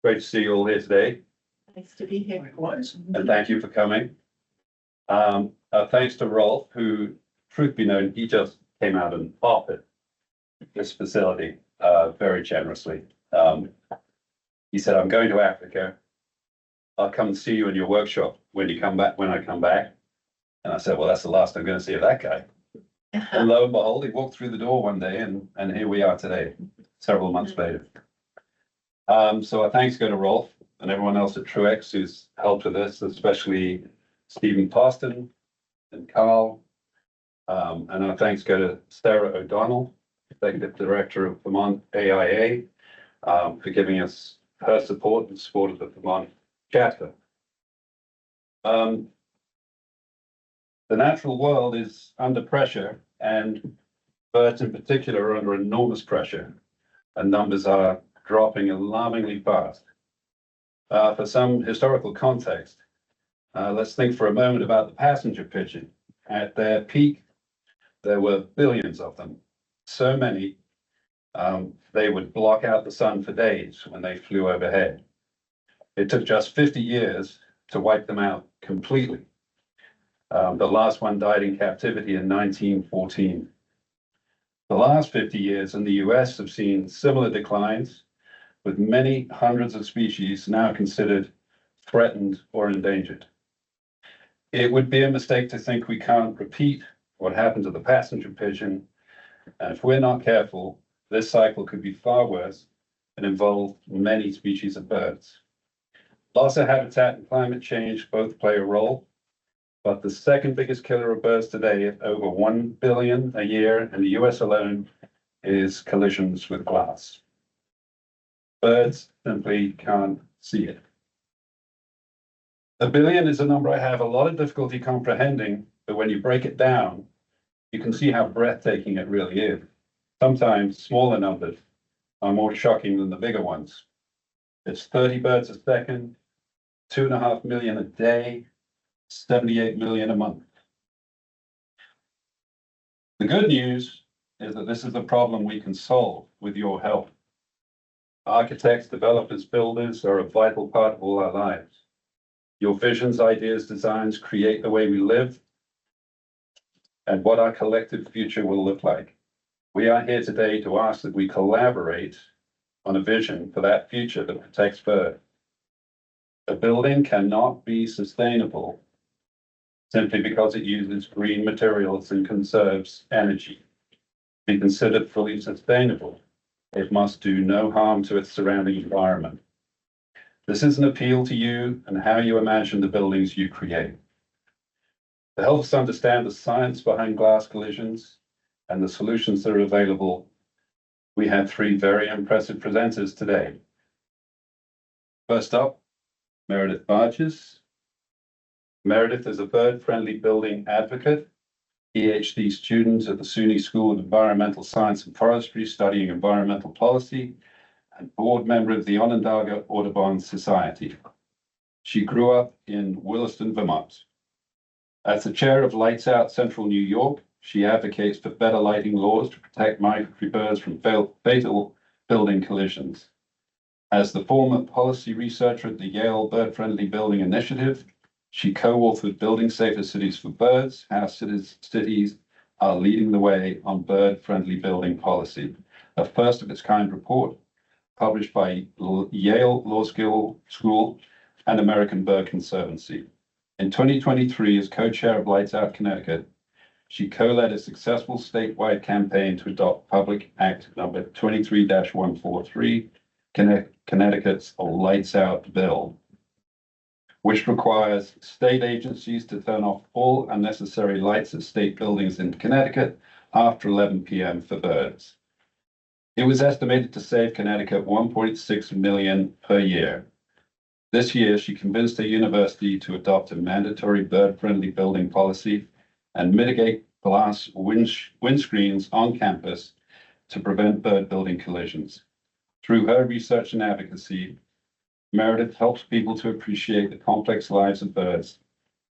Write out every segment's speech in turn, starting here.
Great to see you all here today, Nice to be here. and thank you for coming. Thanks to Rolf, who, truth be known, he just came out and offered this facility very generously. He said, "I'm going to Africa. I'll come and see you in your workshop when you come back, when I come back." And I said, "Well, that's the last I'm going to see of that guy." And lo and behold, he walked through the door one day, and here we are today, several months later. So our thanks go to Rolf and everyone else at Truex who's helped with this, especially Stephen Poston and Carl. And our thanks go to Sarah O'Donnell, Executive Director of Vermont AIA, for giving us her support and support of the Vermont chapter. The natural world is under pressure, and birds in particular are under enormous pressure, and numbers are dropping alarmingly fast. For some historical context, let's think for a moment about the passenger pigeon. At their peak, there were billions of them, so many they would block out the sun for days when they flew overhead. It took just 50 years to wipe them out completely. The last one died in captivity in 1914. The last 50 years in the US have seen similar declines, with many hundreds of species now considered threatened or endangered. It would be a mistake to think we can't repeat what happened to the passenger pigeon, and if we're not careful, this cycle could be far worse and involve many species of birds. Loss of habitat and climate change both play a role, but the second biggest killer of birds today, at over 1 billion a year in the US alone, is collisions with glass. Birds simply can't see it. 1 billion is a number I have a lot of difficulty comprehending, but when you break it down, you can see how breathtaking it really is. Sometimes smaller numbers are more shocking than the bigger ones. It's 30 birds a second, 2.5 million a day, 78 million a month. The good news is that this is a problem we can solve with your help. Architects, developers, builders are a vital part of all our lives. Your visions, ideas, designs create the way we live and what our collective future will look like. We are here today to ask that we collaborate on a vision for that future that protects birds. A building cannot be sustainable simply because it uses green materials and conserves energy. To be considered fully sustainable, it must do no harm to its surrounding environment. This is an appeal to you and how you imagine the buildings you create. To help us understand the science behind glass collisions and the solutions that are available, we have 3 very impressive presenters today. First up, Meredith Barges. Meredith is a bird-friendly building advocate, PhD student at the SUNY School of Environmental Science and Forestry, studying environmental policy, and board member of the Onondaga Audubon Society. She grew up in Williston, Vermont. As the chair of Lights Out Central New York, she advocates for better lighting laws to protect migratory birds from fatal building collisions. As the former policy researcher at the Yale Bird Friendly Building Initiative, she co-authored Building Safer Cities for Birds, How Cities Are Leading the Way on Bird-Friendly Building Policy, a first-of-its-kind report published by Yale Law School and American Bird Conservancy. In 2023, as co-chair of Lights Out Connecticut, she co-led a successful statewide campaign to adopt Public Act number 23-143, Connecticut's Lights Out Bill, which requires state agencies to turn off all unnecessary lights at state buildings in Connecticut after 11 p.m. for birds. It was estimated to save Connecticut $1.6 million per year. This year, she convinced her university to adopt a mandatory bird-friendly building policy and mitigate glass windscreens on campus to prevent bird building collisions. Through her research and advocacy, Meredith helps people to appreciate the complex lives of birds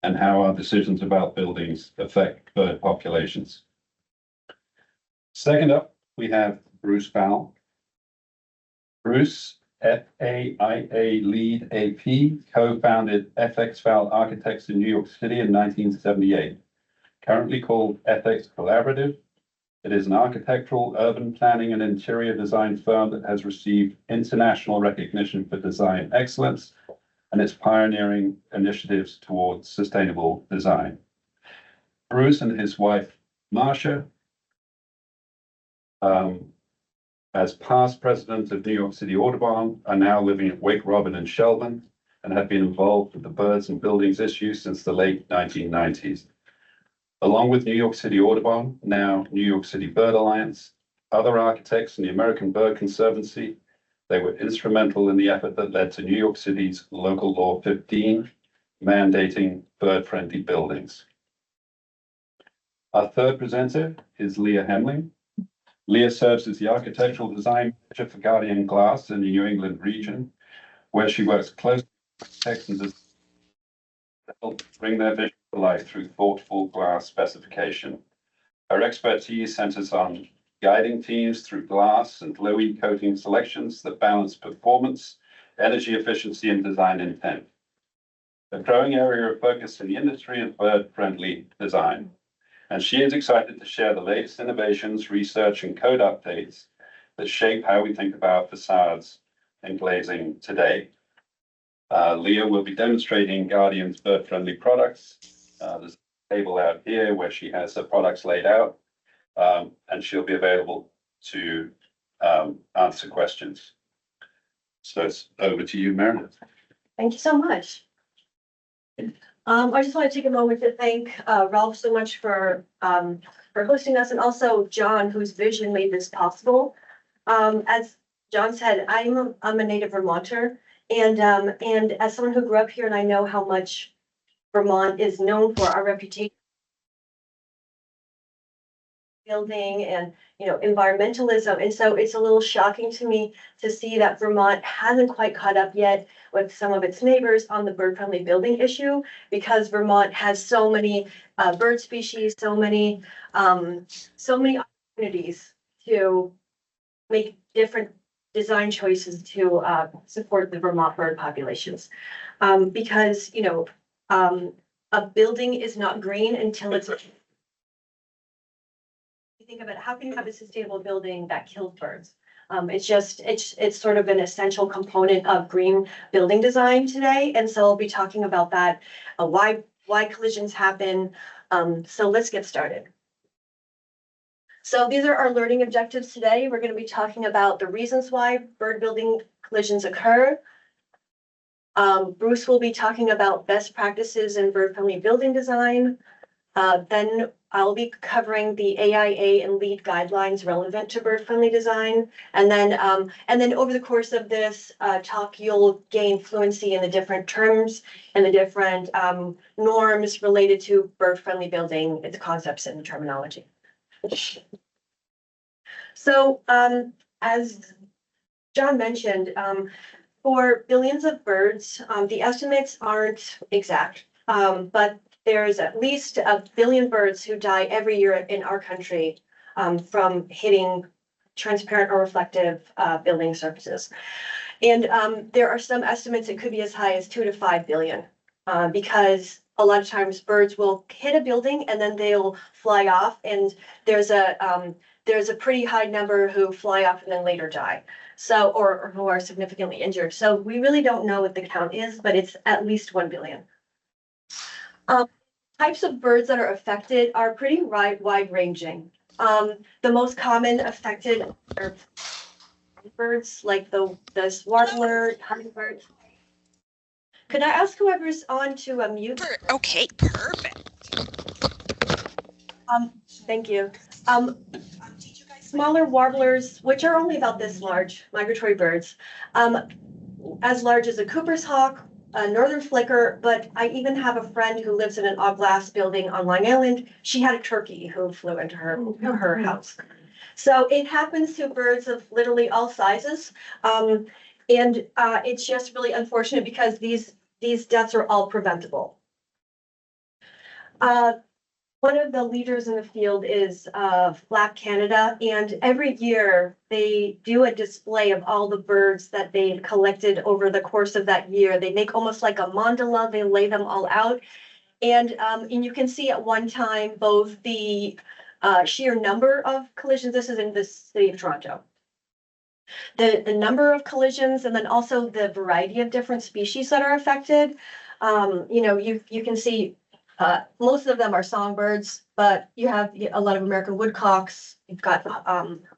and how our decisions about buildings affect bird populations. Second up, we have Bruce Fowle. Bruce FAIA lead AP, co-founded FXFOWLE Architects in New York City in 1978. Currently called FX Collaborative, it is an architectural, urban planning, and interior design firm that has received international recognition for design excellence and its pioneering initiatives towards sustainable design. Bruce and his wife, Marcia, as past president of New York City Audubon, are now living at Wake Robin in Shelburne and have been involved with the birds and buildings issue since the late 1990s. Along with New York City Audubon, now New York City Bird Alliance, other architects and the American Bird Conservancy, they were instrumental in the effort that led to New York City's Local Law 15, mandating bird-friendly buildings. Our third presenter is Leah Hemling. Leah serves as the architectural design manager for Guardian Glass in the New England region, where she works closely with architects and designers to help bring their vision to life through thoughtful glass specification. Her expertise centers on guiding teams through glass and low-E coating selections that balance performance, energy efficiency, and design intent. A growing area of focus in the industry is bird-friendly design, and she is excited to share the latest innovations, research, and code updates that shape how we think about facades and glazing today. Leah will be demonstrating Guardian's bird-friendly products. There's a table out here where she has the products laid out, and she'll be available to answer questions. So it's over to you, Meredith. Thank you so much. I just want to take a moment to thank Ralph so much for hosting us, and also John, whose vision made this possible. As John said, I'm a native Vermonter, and as someone who grew up here, and I know how much Vermont is known for, our reputation building and environmentalism, and so it's a little shocking to me to see that Vermont hasn't quite caught up yet with some of its neighbors on the bird-friendly building issue, because Vermont has so many bird species, so many opportunities to make different design choices to support the Vermont bird populations, because a building is not green until it's. Think about how can you have a sustainable building that kills birds? It's sort of an essential component of green building design today, and so I'll be talking about that, why collisions happen. So let's get started. So these are our learning objectives today. We're going to be talking about the reasons why bird building collisions occur. Bruce will be talking about best practices in bird-friendly building design. Then I'll be covering the AIA and LEED guidelines relevant to bird-friendly design. And then over the course of this talk, you'll gain fluency in the different terms and the different norms related to bird-friendly building, its concepts and terminology. So as John mentioned, for billions of birds, the estimates aren't exact, but there's at least 1 billion birds who die every year in our country from hitting transparent or reflective building surfaces. And there are some estimates it could be as high as 2 to 5 billion, because a lot of times birds will hit a building and then they'll fly off, and there's a pretty high number who fly off and then later die. So, or who are significantly injured. So we really don't know what the count is, but it's at least 1 billion. Types of birds that are affected are pretty wide-ranging. The most common affected are birds like the warbler, hummingbird. Could I ask whoever's on to mute? Okay, perfect. Thank you. Smaller warblers, which are only about this large, migratory birds, as large as a Cooper's hawk, a northern flicker, but I even have a friend who lives in an all-glass building on Long Island. She had a turkey who flew into her house. So it happens to birds of literally all sizes, and it's just really unfortunate because these deaths are all preventable. one of the leaders in the field is Flap Canada, and every year they do a display of all the birds that they've collected over the course of that year. They make almost like a mandala, they lay them all out. And you can see at one time both the sheer number of collisions, this is in the city of Toronto. The number of collisions and then also the variety of different species that are affected. You can see most of them are songbirds, but you have a lot of American woodcocks, you've got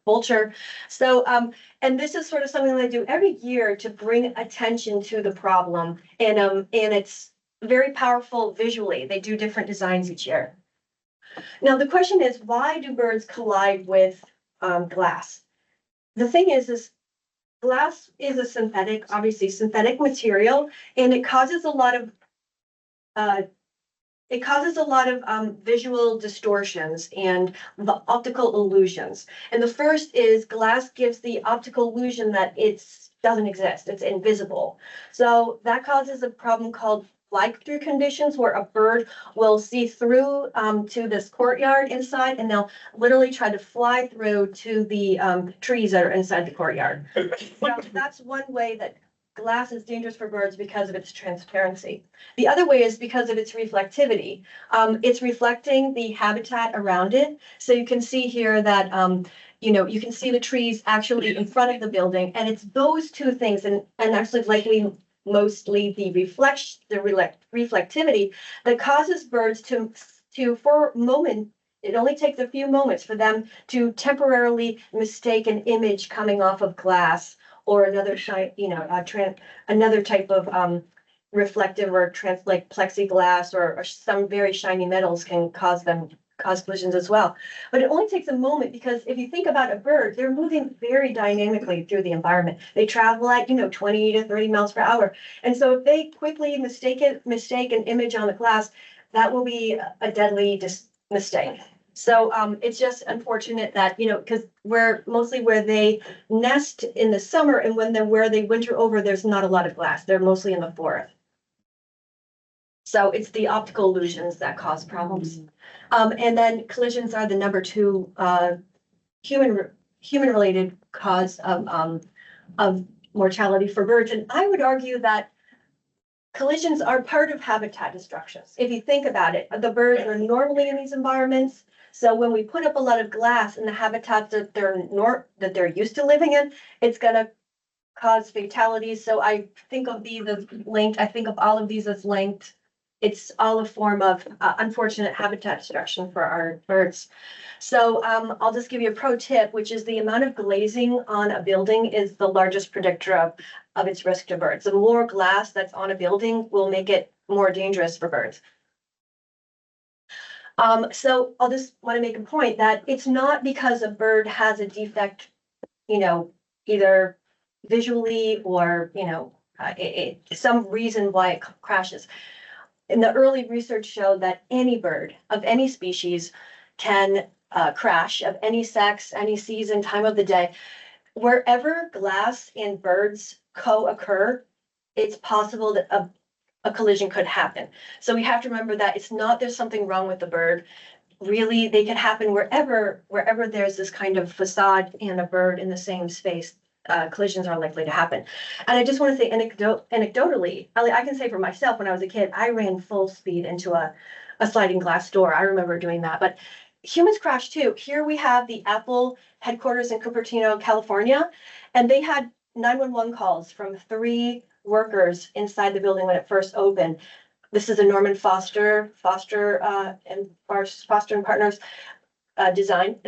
vulture. So, and this is sort of something they do every year to bring attention to the problem. And it's very powerful visually. They do different designs each year. Now, the question is, why do birds collide with glass? The thing is glass is a obviously synthetic material, and it causes a lot of visual distortions and the optical illusions. And the first is glass gives the optical illusion that it doesn't exist, it's invisible. So that causes a problem called fly-through conditions, where a bird will see through to this courtyard inside, and they'll literally try to fly through to the trees that are inside the courtyard. So that's one way that glass is dangerous for birds because of its transparency. The other way is because of its reflectivity. It's reflecting the habitat around it. So you can see here that, you can see the trees actually in front of the building, and it's those two things, and actually likely mostly the reflectivity that causes birds to for a moment, it only takes a few moments for them to temporarily mistake an image coming off of glass or another another type of reflective or like plexiglass or some very shiny metals can cause collisions as well. But it only takes a moment, because if you think about a bird, they're moving very dynamically through the environment. They travel at 20 to 30 miles per hour. And so if they quickly mistake an image on the glass, that will be a deadly mistake. So it's just unfortunate that, because we're mostly where they nest in the summer, and where they winter over, there's not a lot of glass. They're mostly in the forest. So it's the optical illusions that cause problems. And then collisions are the number 2 human-related cause of mortality for birds. And I would argue that collisions are part of habitat destruction. If you think about it, the birds are normally in these environments. So when we put up a lot of glass in the habitats that they're used to living in, it's going to cause fatalities. So I think of these as linked. I think of all of these as linked. It's all a form of unfortunate habitat destruction for our birds. So I'll just give you a pro tip, which is the amount of glazing on a building is the largest predictor of its risk to birds. The more glass that's on a building will make it more dangerous for birds. So I'll just want to make a point that it's not because a bird has a defect, either visually or, some reason why it crashes. And the early research showed that any bird of any species can crash, of any sex, any season, time of the day. Wherever glass and birds co-occur, it's possible that a collision could happen. So we have to remember that it's not there's something wrong with the bird. Really, they can happen wherever there's this kind of facade and a bird in the same space. Collisions are likely to happen. And I just want to say anecdotally, I can say for myself, when I was a kid, I ran full speed into a sliding glass door. I remember doing that, but humans crash too. Here we have the Apple headquarters in Cupertino, California, and they had 911 calls from 3 workers inside the building when it first opened. This is a Norman Foster and Partners design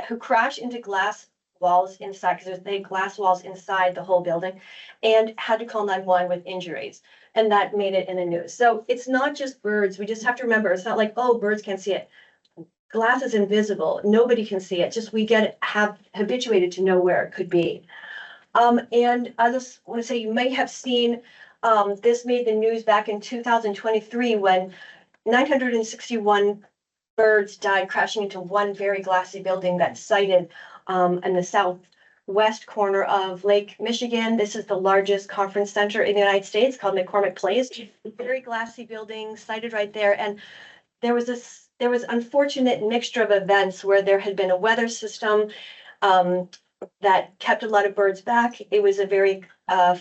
who crashed into glass walls inside, because they had glass walls inside the whole building, and had to call 911 with injuries. And that made it in the news. So it's not just birds. We just have to remember, it's not like, oh, birds can't see it. Glass is invisible. Nobody can see it. Just we have habituated to know where it could be. And I just want to say, you may have seen this made the news back in 2023 when 961 birds died crashing into one very glassy building that's sited in the southwest corner of Lake Michigan. This is the largest conference center in the United States, called McCormick Place. Very glassy building sited right there. And there was this there was unfortunate mixture of events where there had been a weather system that kept a lot of birds back. It was a very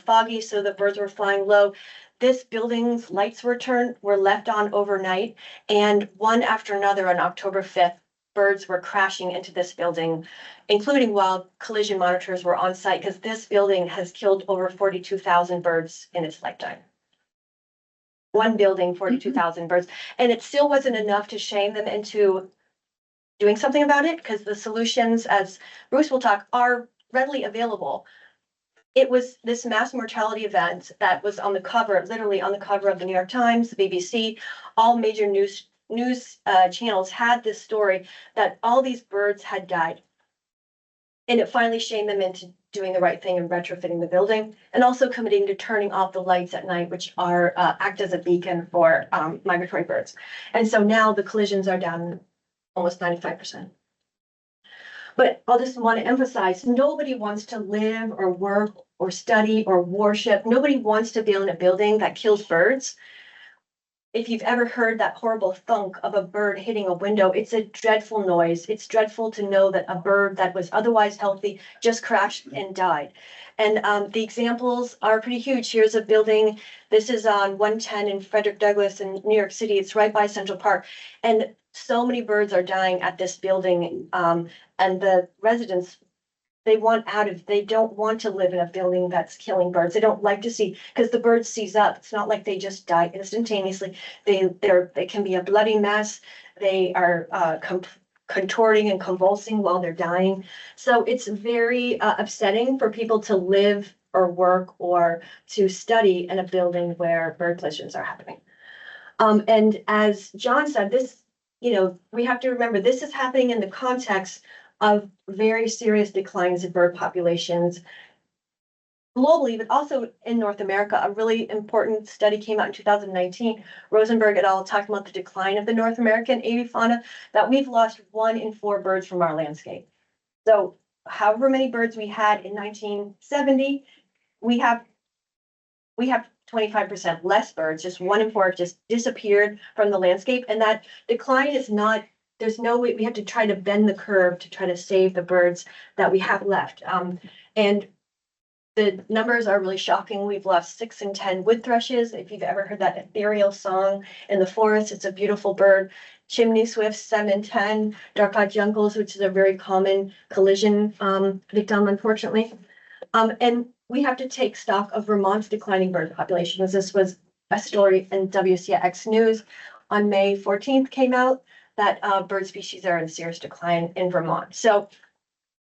foggy, so the birds were flying low. This building's lights were left on overnight, and one after another on October 5th, birds were crashing into this building, including while collision monitors were on site, because this building has killed over 42,000 birds in its lifetime. One building, 42,000 birds, and it still wasn't enough to shame them into doing something about it, because the solutions, as Bruce will talk, are readily available. It was this mass mortality event that was on the cover, literally on the cover of the New York Times, the BBC, all major news channels had this story that all these birds had died. And it finally shamed them into doing the right thing and retrofitting the building, and also committing to turning off the lights at night, which are act as a beacon for migratory birds. And so now the collisions are down almost 95%. But I'll just want to emphasize, nobody wants to live or work or study or worship. Nobody wants to be in a building that kills birds. If you've ever heard that horrible thunk of a bird hitting a window, it's a dreadful noise. It's dreadful to know that a bird that was otherwise healthy just crashed and died. And the examples are pretty huge. Here's a building. This is on 110 in Frederick Douglass in New York City. It's right by Central Park. And so many birds are dying at this building. And the residents, they don't want to live in a building that's killing birds. They don't like to see, because the bird seize up. It's not like they just die instantaneously. They can be a bloody mess. They are contorting and convulsing while they're dying. So it's very upsetting for people to live or work or to study in a building where bird collisions are happening. And as John said, this, we have to remember this is happening in the context of very serious declines in bird populations globally, but also in North America. A really important study came out in 2019. Rosenberg et al. Talked about the decline of the North American avifauna, that we've lost 1 in 4 birds from our landscape. So however many birds we had in 1970, we have 25% less birds. Just 1 in 4 have just disappeared from the landscape. And that decline is not, there's no way, we have to try to bend the curve to try to save the birds that we have left. And the numbers are really shocking. We've lost 6 in 10 wood thrushes. If you've ever heard that ethereal song in the forest, it's a beautiful bird. Chimney swifts, 7 in 10. Dark-eyed jungles, which is a very common collision victim, unfortunately. And we have to take stock of Vermont's declining bird populations. This was a story in WCX News on May 14th came out that bird species are in serious decline in Vermont. So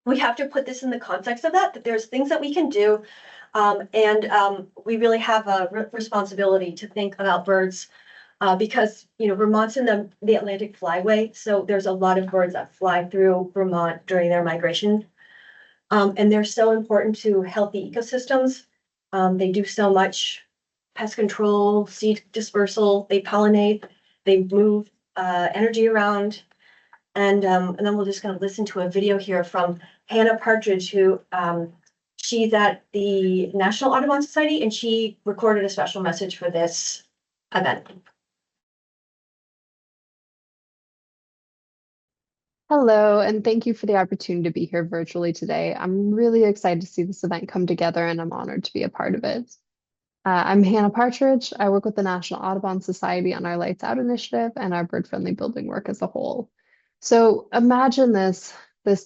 we have to put this in the context of that there's things that we can do. And we really have a responsibility to think about birds because, Vermont's in the Atlantic flyway. So there's a lot of birds that fly through Vermont during their migration. And they're so important to healthy ecosystems. They do so much pest control, seed dispersal, they pollinate, they move energy around. And then we're just going to listen to a video here from Hannah Partridge, who she's at the National Audubon Society, and she recorded a special message for this event. Hello, and thank you for the opportunity to be here virtually today. I'm really excited to see this event come together, and I'm honored to be a part of it. I'm Hannah Partridge. I work with the National Audubon Society on our Lights Out initiative and our bird-friendly building work as a whole. So imagine this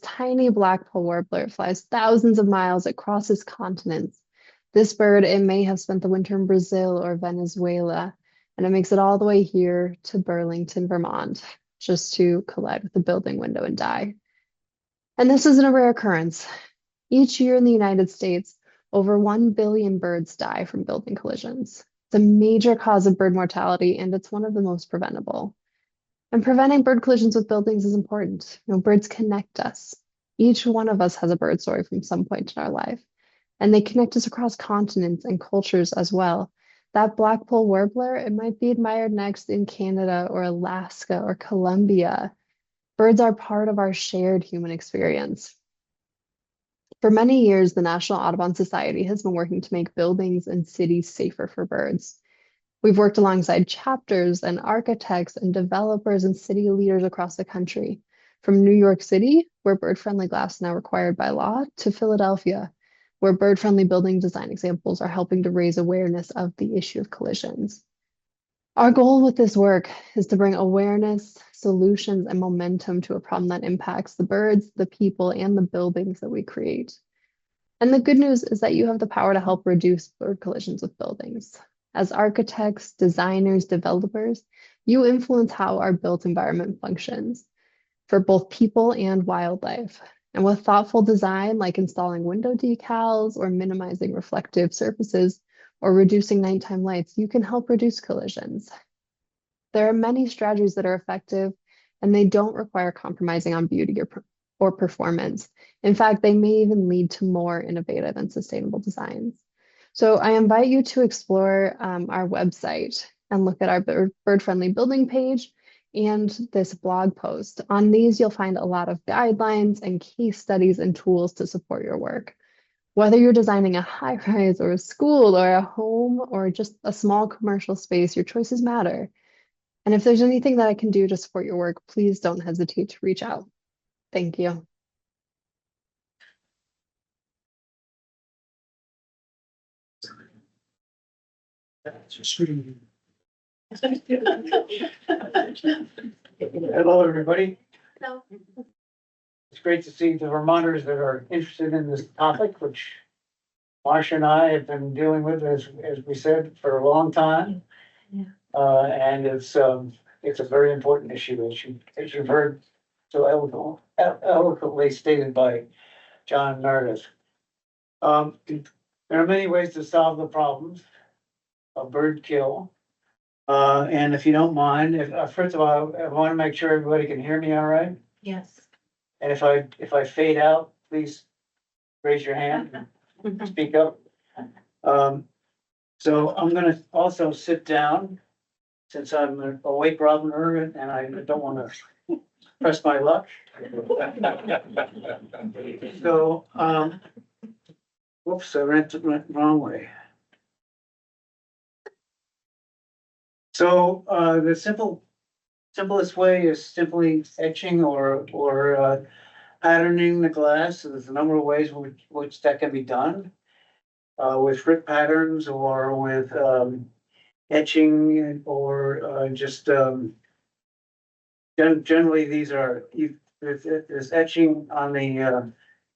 tiny blackpoll warbler flies thousands of miles, it crosses continents. This bird, it may have spent the winter in Brazil or Venezuela, and it makes it all the way here to Burlington, Vermont, just to collide with the building window and die. And this isn't a rare occurrence. Each year in the United States, over 1 billion birds die from building collisions. It's a major cause of bird mortality, and it's one of the most preventable. And preventing bird collisions with buildings is important. Birds connect us. Each one of us has a bird story from some point in our life, and they connect us across continents and cultures as well. That blackpoll warbler, it might be admired next in Canada or Alaska or Colombia. Birds are part of our shared human experience. For many years, the National Audubon Society has been working to make buildings and cities safer for birds. We've worked alongside chapters and architects and developers and city leaders across the country, from New York City, where bird-friendly glass is now required by law, to Philadelphia, where bird-friendly building design examples are helping to raise awareness of the issue of collisions. Our goal with this work is to bring awareness, solutions, and momentum to a problem that impacts the birds, the people, and the buildings that we create. And the good news is that you have the power to help reduce bird collisions with buildings. As architects, designers, developers, you influence how our built environment functions for both people and wildlife. And with thoughtful design, like installing window decals or minimizing reflective surfaces or reducing nighttime lights, you can help reduce collisions. There are many strategies that are effective, and they don't require compromising on beauty or performance. In fact, they may even lead to more innovative and sustainable designs. So I invite you to explore our website and look at our bird-friendly building page and this blog post. On these, you'll find a lot of guidelines and case studies and tools to support your work. Whether you're designing a high-rise or a school or a home or just a small commercial space, your choices matter. And if there's anything that I can do to support your work, please don't hesitate to reach out. Thank you. Hello, everybody. No. It's great to see the Vermonters that are interested in this topic, which Marcia and I have been dealing with, as we said, for a long time. Yeah. And it's a very important issue, as you've heard so eloquently stated by John and Meredith. There are many ways to solve the problems of bird kill. And if you don't mind, first of all, I want to make sure everybody can hear me all right. Yes. And if I fade out, please raise your hand and speak up. So I'm gonna also sit down since I'm an awake Robiner and I don't want to press my luck. So, whoops, I went the wrong way. So, the simplest way is simply etching or patterning the glass. So there's a number of ways which that can be done. With frit patterns or with etching or just generally these are there's etching on the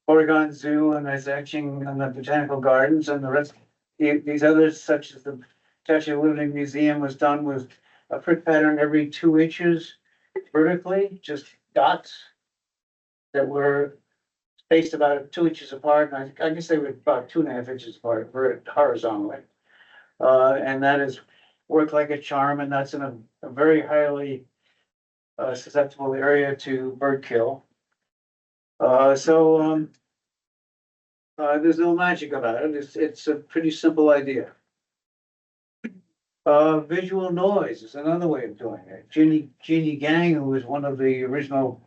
Oregon Zoo and there's etching on the Botanical Gardens and the rest. These others, such as the Statue of Liberty Museum, was done with a frit pattern every 2 inches vertically, just dots that were spaced about 2 inches apart. And I guess they were about 2.5 inches apart horizontally. And that is worked like a charm, and that's in a very highly susceptible area to bird kill. So there's no magic about it. It's a pretty simple idea. Visual noise is another way of doing it. Jeannie Gang, who was one of the original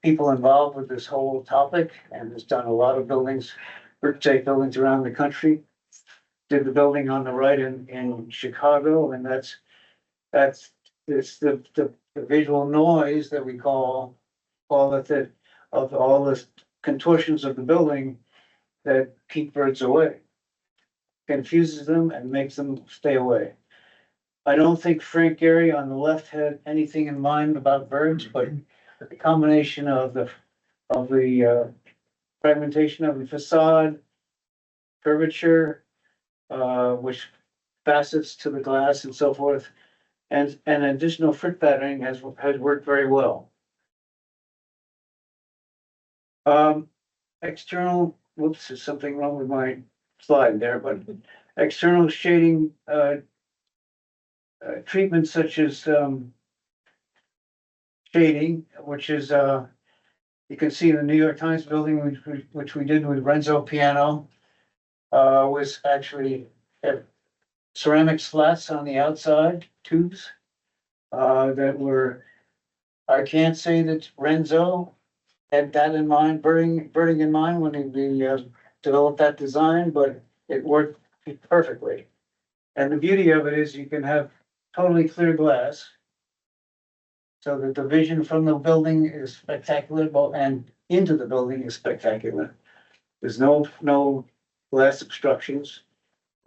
people involved with this whole topic and has done a lot of buildings, bird-safe buildings around the country, did the building on the right in Chicago, and that's it's the visual noise that we call it, that of all the contortions of the building that keep birds away, confuses them and makes them stay away. I don't think Frank Gehry on the left had anything in mind about birds, but the combination of the fragmentation of the facade, curvature, which facets to the glass and so forth, and additional frit patterning has worked very well. External, whoops, there's something wrong with my slide there, but external shading treatments such as shading, which is you can see in the New York Times building, which we did with Renzo Piano, was actually ceramic slats on the outside, tubes that were, I can't say that Renzo had that in mind, birding in mind when he developed that design, but it worked perfectly. And the beauty of it is you can have totally clear glass. So that the vision from the building is spectacular, and into the building is spectacular. There's no glass obstructions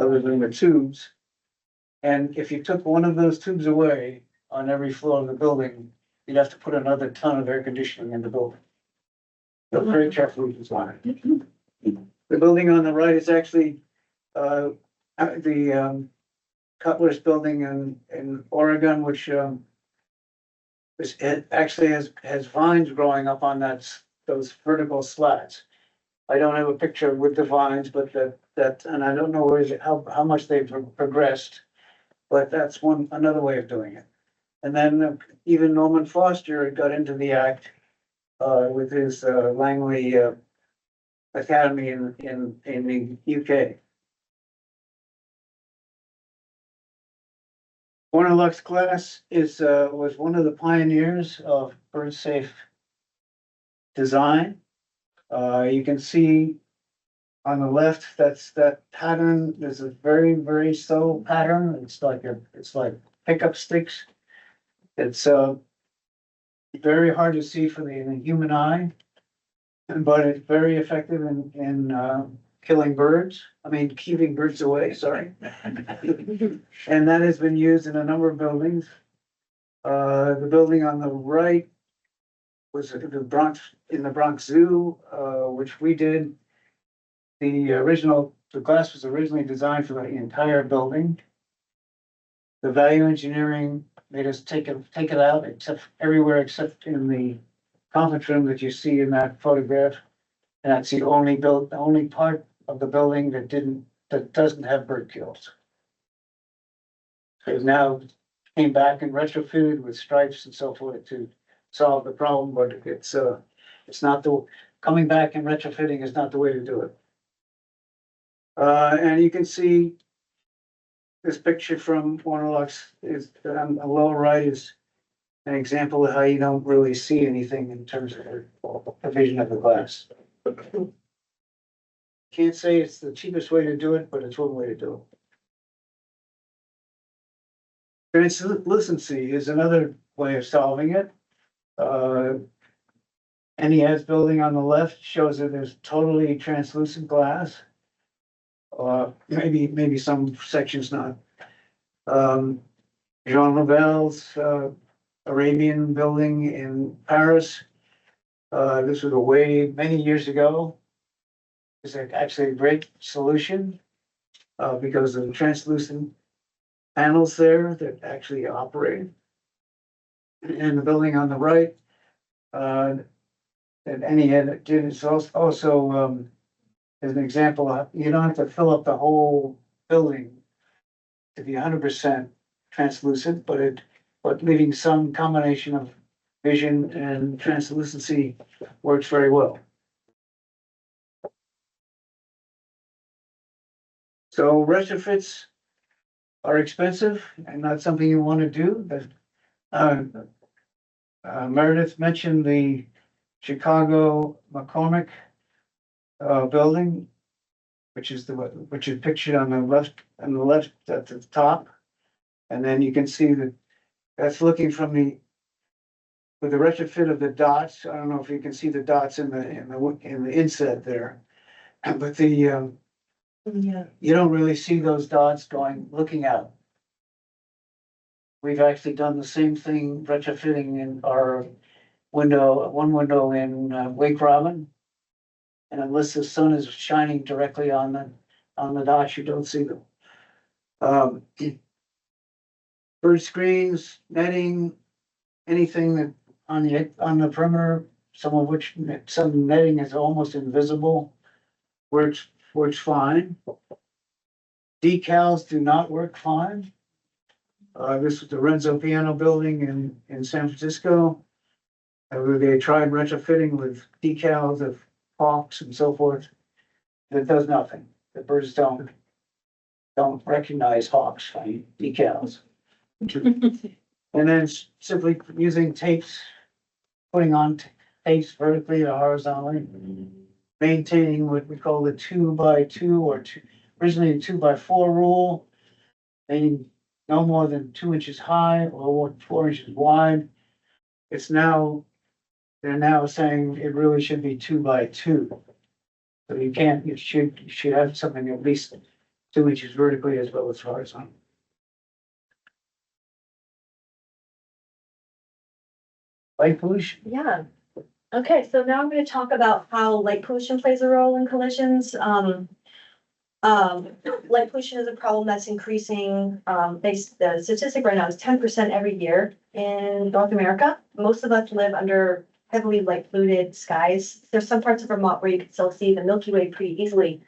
other than the tubes. And if you took one of those tubes away on every floor of the building, you'd have to put another ton of air conditioning in the building. So very carefully designed. The building on the right is actually the Cutler's building in Oregon, which it actually has vines growing up on those vertical slats. I don't have a picture with the vines, but that and I don't know how much they've progressed, but that's another way of doing it. And then even Norman Foster got into the act with his Langley Academy in the UK. Warner-Lux glass was one of the pioneers of bird safe design. You can see on the left, that's that pattern. There's a very, very subtle pattern. It's like pickup sticks. It's very hard to see for the human eye, but it's very effective in killing birds. I mean, keeping birds away, sorry. And that has been used in a number of buildings. The building on the right was in the Bronx Zoo, which we did. The glass was originally designed for the entire building. The value engineering made us take it out everywhere except in the conference room that you see in that photograph. And that's the only part of the building that doesn't have bird kills. So it's now came back and retrofitted with stripes and so forth to solve the problem, but it's not coming back and retrofitting is not the way to do it. And you can see this picture from Warner-Lux is on the lower right is an example of how you don't really see anything in terms of the vision of the glass. Can't say it's the cheapest way to do it, but it's one way to do it. Translucency is another way of solving it. NES building on the left shows that there's totally translucent glass. Maybe some sections not. Jean Lavelle's Arabian building in Paris. This was many years ago. It's actually a great solution because of the translucent panels there that actually operate. And the building on the right that NES did is also as an example, you don't have to fill up the whole building to be 100% translucent, but leaving some combination of vision and translucency works very well. So retrofits are expensive and not something you want to do, but Meredith mentioned the Chicago McCormick building, which is pictured on the left at the top. And then you can see that that's looking with the retrofit of the dots. I don't know if you can see the dots in the inset there, but you don't really see those dots looking out. We've actually done the same thing retrofitting in our one window in Wake Robin. And unless the sun is shining directly on the dots, you don't see them. Bird screens, netting, anything that on the perimeter, some netting is almost invisible, works fine. Decals do not work fine. This is the Renzo Piano building in San Francisco. Where they tried retrofitting with decals of hawks and so forth. It does nothing. The birds don't recognize hawks by decals. And then simply using tapes, putting on tapes vertically or horizontally, maintaining what we call the 2x2 or originally the 2x4 rule, no more than 2 inches high or 4 inches wide. It's now, they're now saying it really should be 2 by 2. So you should have something at least 2 inches vertically as well as horizontal. Light pollution. Yeah. Okay, so now I'm gonna talk about how light pollution plays a role in collisions. Light pollution is a problem that's increasing. The statistic right now is 10% every year in North America. Most of us live under heavily light polluted skies. There's some parts of Vermont where you can still see the Milky Way pretty easily.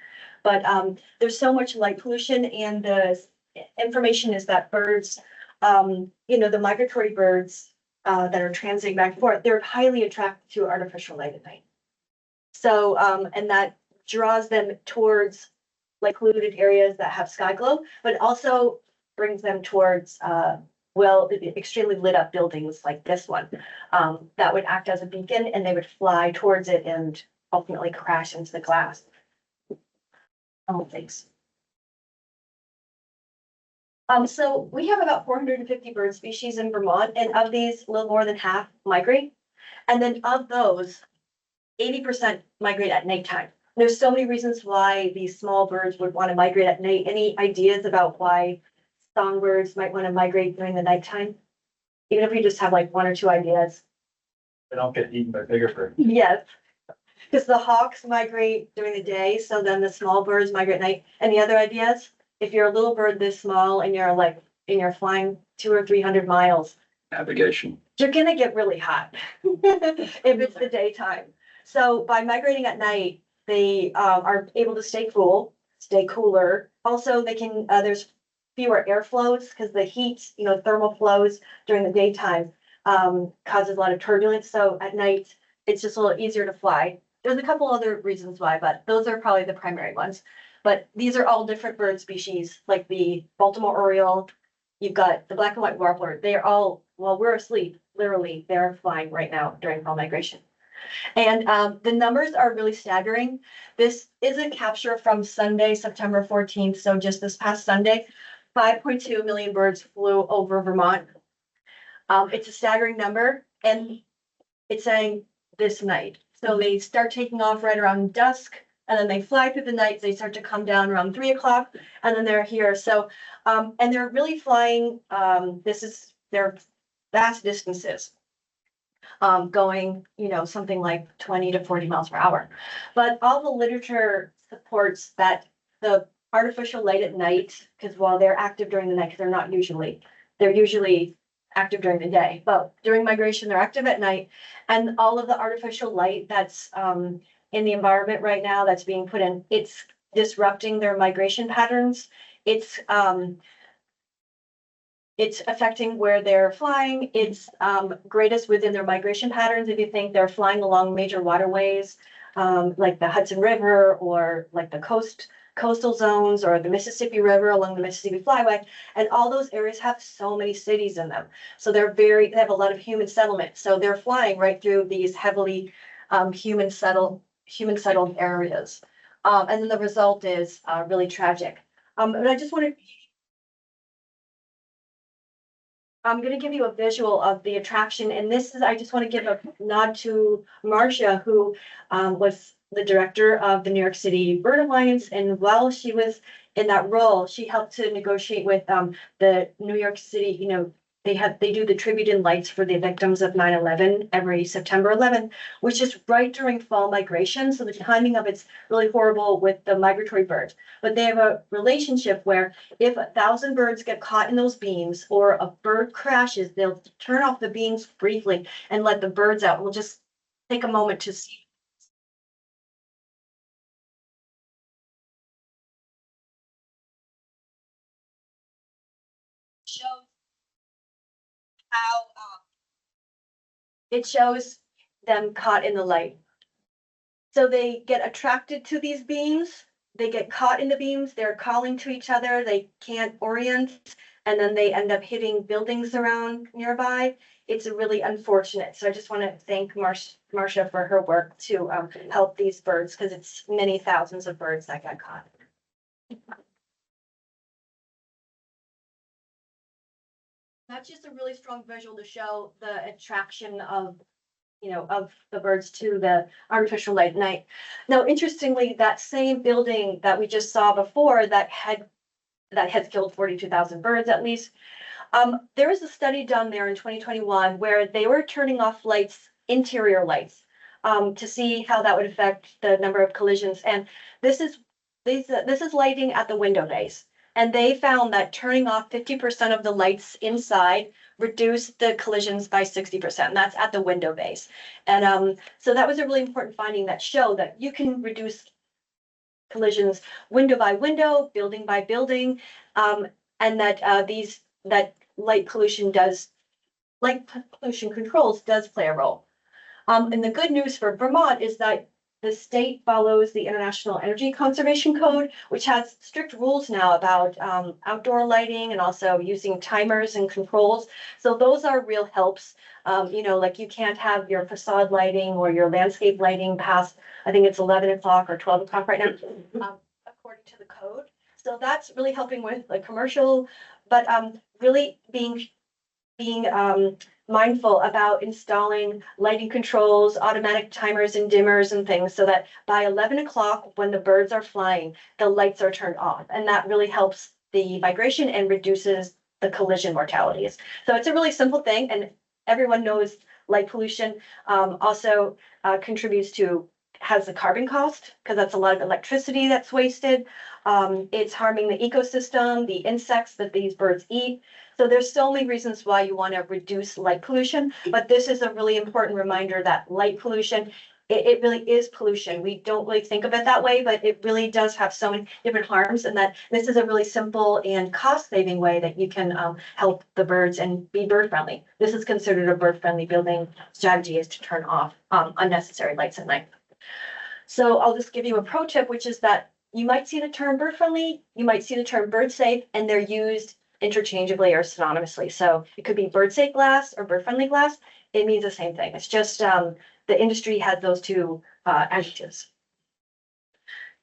But there's so much light pollution, and the information is that birds, the migratory birds that are transiting back and forth, they're highly attracted to artificial light at night. So, and that draws them towards like polluted areas that have sky glow, but also brings them towards extremely lit up buildings like this one that would act as a beacon, and they would fly towards it and ultimately crash into the glass. Oh, thanks. So we have about 450 bird species in Vermont, and of these, a little more than half migrate. And then of those, 80% migrate at nighttime. There's so many reasons why these small birds would want to migrate at night. Any ideas about why songbirds might want to migrate during the nighttime? Even if we just have like one or two ideas. They don't get eaten by bigger birds. Yes, because the hawks migrate during the day, so then the small birds migrate at night. Any other ideas? If you're a little bird this small and you're flying 200 or 300 miles, Navigation. you're gonna get really hot if it's the daytime. So by migrating at night, they are able to stay cool, stay cooler. Also, they can there's fewer airflows because the heat, thermal flows during the daytime causes a lot of turbulence. So at night, it's just a little easier to fly. There's a couple other reasons why, but those are probably the primary ones. But these are all different bird species, like the Baltimore oriole. You've got the black and white warbler. They are all, while we're asleep, literally, they're flying right now during fall migration. And the numbers are really staggering. This is a capture from Sunday, September 14th. So just this past Sunday, 5.2 million birds flew over Vermont. It's a staggering number, and it's saying this night. So they start taking off right around dusk, and then they fly through the night. They start to come down around 3 o'clock, and then they're here. So, and they're really flying. They're vast distances, going, something like 20 to 40 miles per hour. But all the literature supports that the artificial light at night, because while they're active during the night, because they're usually active during the day, but during migration, they're active at night. And all of the artificial light that's in the environment right now that's being put in, it's disrupting their migration patterns. It's affecting where they're flying. It's greatest within their migration patterns. If you think they're flying along major waterways, like the Hudson River or like the coastal zones or the Mississippi River along the Mississippi Flyway, and all those areas have so many cities in them. So they have a lot of human settlement. So they're flying right through these heavily human settled areas. And then the result is really tragic. But I'm going to give you a visual of the attraction. And I just want to give a nod to Marcia, who was the director of the New York City Bird Alliance. And while she was in that role, she helped to negotiate with the New York City, they do the tribute in lights for the victims of 9/11 every September 11th, which is right during fall migration. So the timing of it's really horrible with the migratory birds. But they have a relationship where if 1,000 birds get caught in those beams or a bird crashes, they'll turn off the beams briefly and let the birds out. We'll just take a moment to see. Shows how it shows them caught in the light. So they get attracted to these beams, they get caught in the beams, they're calling to each other, they can't orient, and then they end up hitting buildings around nearby. It's really unfortunate. So I just want to thank Marcia for her work to help these birds, because it's many thousands of birds that got caught. That's just a really strong visual to show the attraction of, of the birds to the artificial light at night. Now, interestingly, that same building that we just saw before that had killed 42,000 birds at least. There was a study done there in 2021 where they were turning off lights, interior lights, to see how that would affect the number of collisions. And this is lighting at the window bays. And they found that turning off 50% of the lights inside reduced the collisions by 60%. And that's at the window bays. And so that was a really important finding that showed that you can reduce collisions window by window, building by building, and that light pollution controls does play a role. And the good news for Vermont is that the state follows the International Energy Conservation Code, which has strict rules now about outdoor lighting and also using timers and controls. So those are real helps. Like you can't have your facade lighting or your landscape lighting past, I think it's 11 o'clock or 12 o'clock right now, according to the code. So that's really helping with the commercial, but really being mindful about installing lighting controls, automatic timers and dimmers and things so that by 11 o'clock when the birds are flying, the lights are turned off. And that really helps the migration and reduces the collision mortalities. So it's a really simple thing. And everyone knows light pollution also has a carbon cost because that's a lot of electricity that's wasted. It's harming the ecosystem, the insects that these birds eat. So there's so many reasons why you want to reduce light pollution, but this is a really important reminder that light pollution, it really is pollution. We don't really think of it that way, but it really does have so many different harms, and that this is a really simple and cost-saving way that you can help the birds and be bird friendly. This is considered a bird friendly building strategy, is to turn off unnecessary lights at night. So I'll just give you a pro tip, which is that you might see the term bird friendly, you might see the term bird safe, and they're used interchangeably or synonymously. So it could be bird safe glass or bird friendly glass. It means the same thing. It's just the industry has those two adjectives.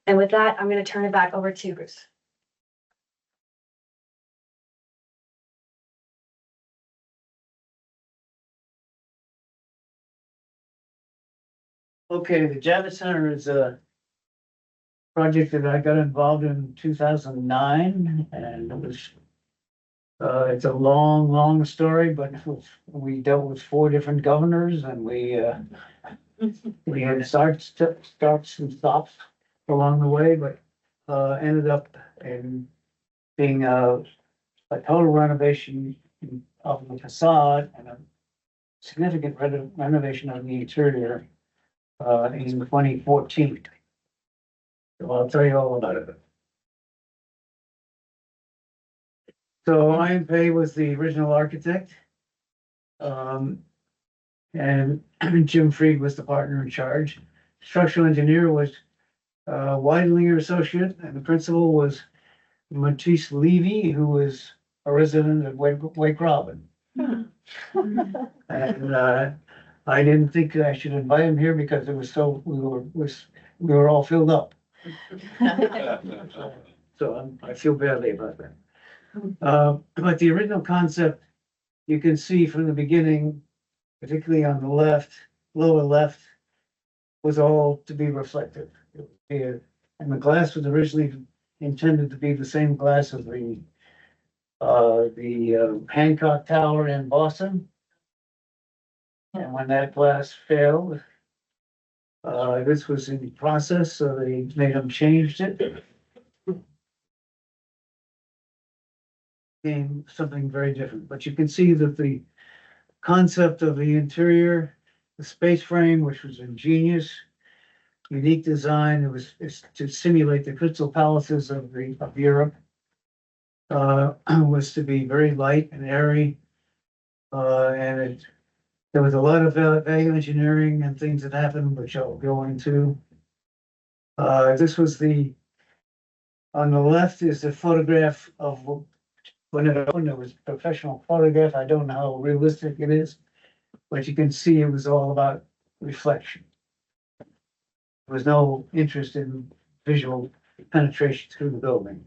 And with that, I'm going to turn it back over to Bruce. Okay, the Javits Center is a project that I got involved in 2009, and it was it's a long story, but we dealt with 4 different governors, and we had starts and stops along the way, but ended up in being a total renovation of the facade and a significant renovation of the interior in 2014. So I'll tell you all about it. So IMPay was the original architect. And Jim Freed was the partner in charge. Structural engineer was Weidlinger Associate, and the principal was Matisse Levy, who was a resident of Wake Robin. And I didn't think I should invite him here because it was so we were all filled up. So I feel badly about that. But the original concept, you can see from the beginning, particularly on the left, lower left, was all to be reflective. And the glass was originally intended to be the same glass as the Hancock Tower in Boston. And when that glass failed, this was in the process, so they made them changed it. Became something very different, but you can see that the concept of the interior, the space frame, which was ingenious, unique design, it's to simulate the crystal palaces of Europe, was to be very light and airy, and there was a lot of value engineering and things that happened, which I'll go into. This was on the left is a photograph of when it was a professional photograph. I don't know how realistic it is, but you can see it was all about reflection. There was no interest in visual penetration through the building.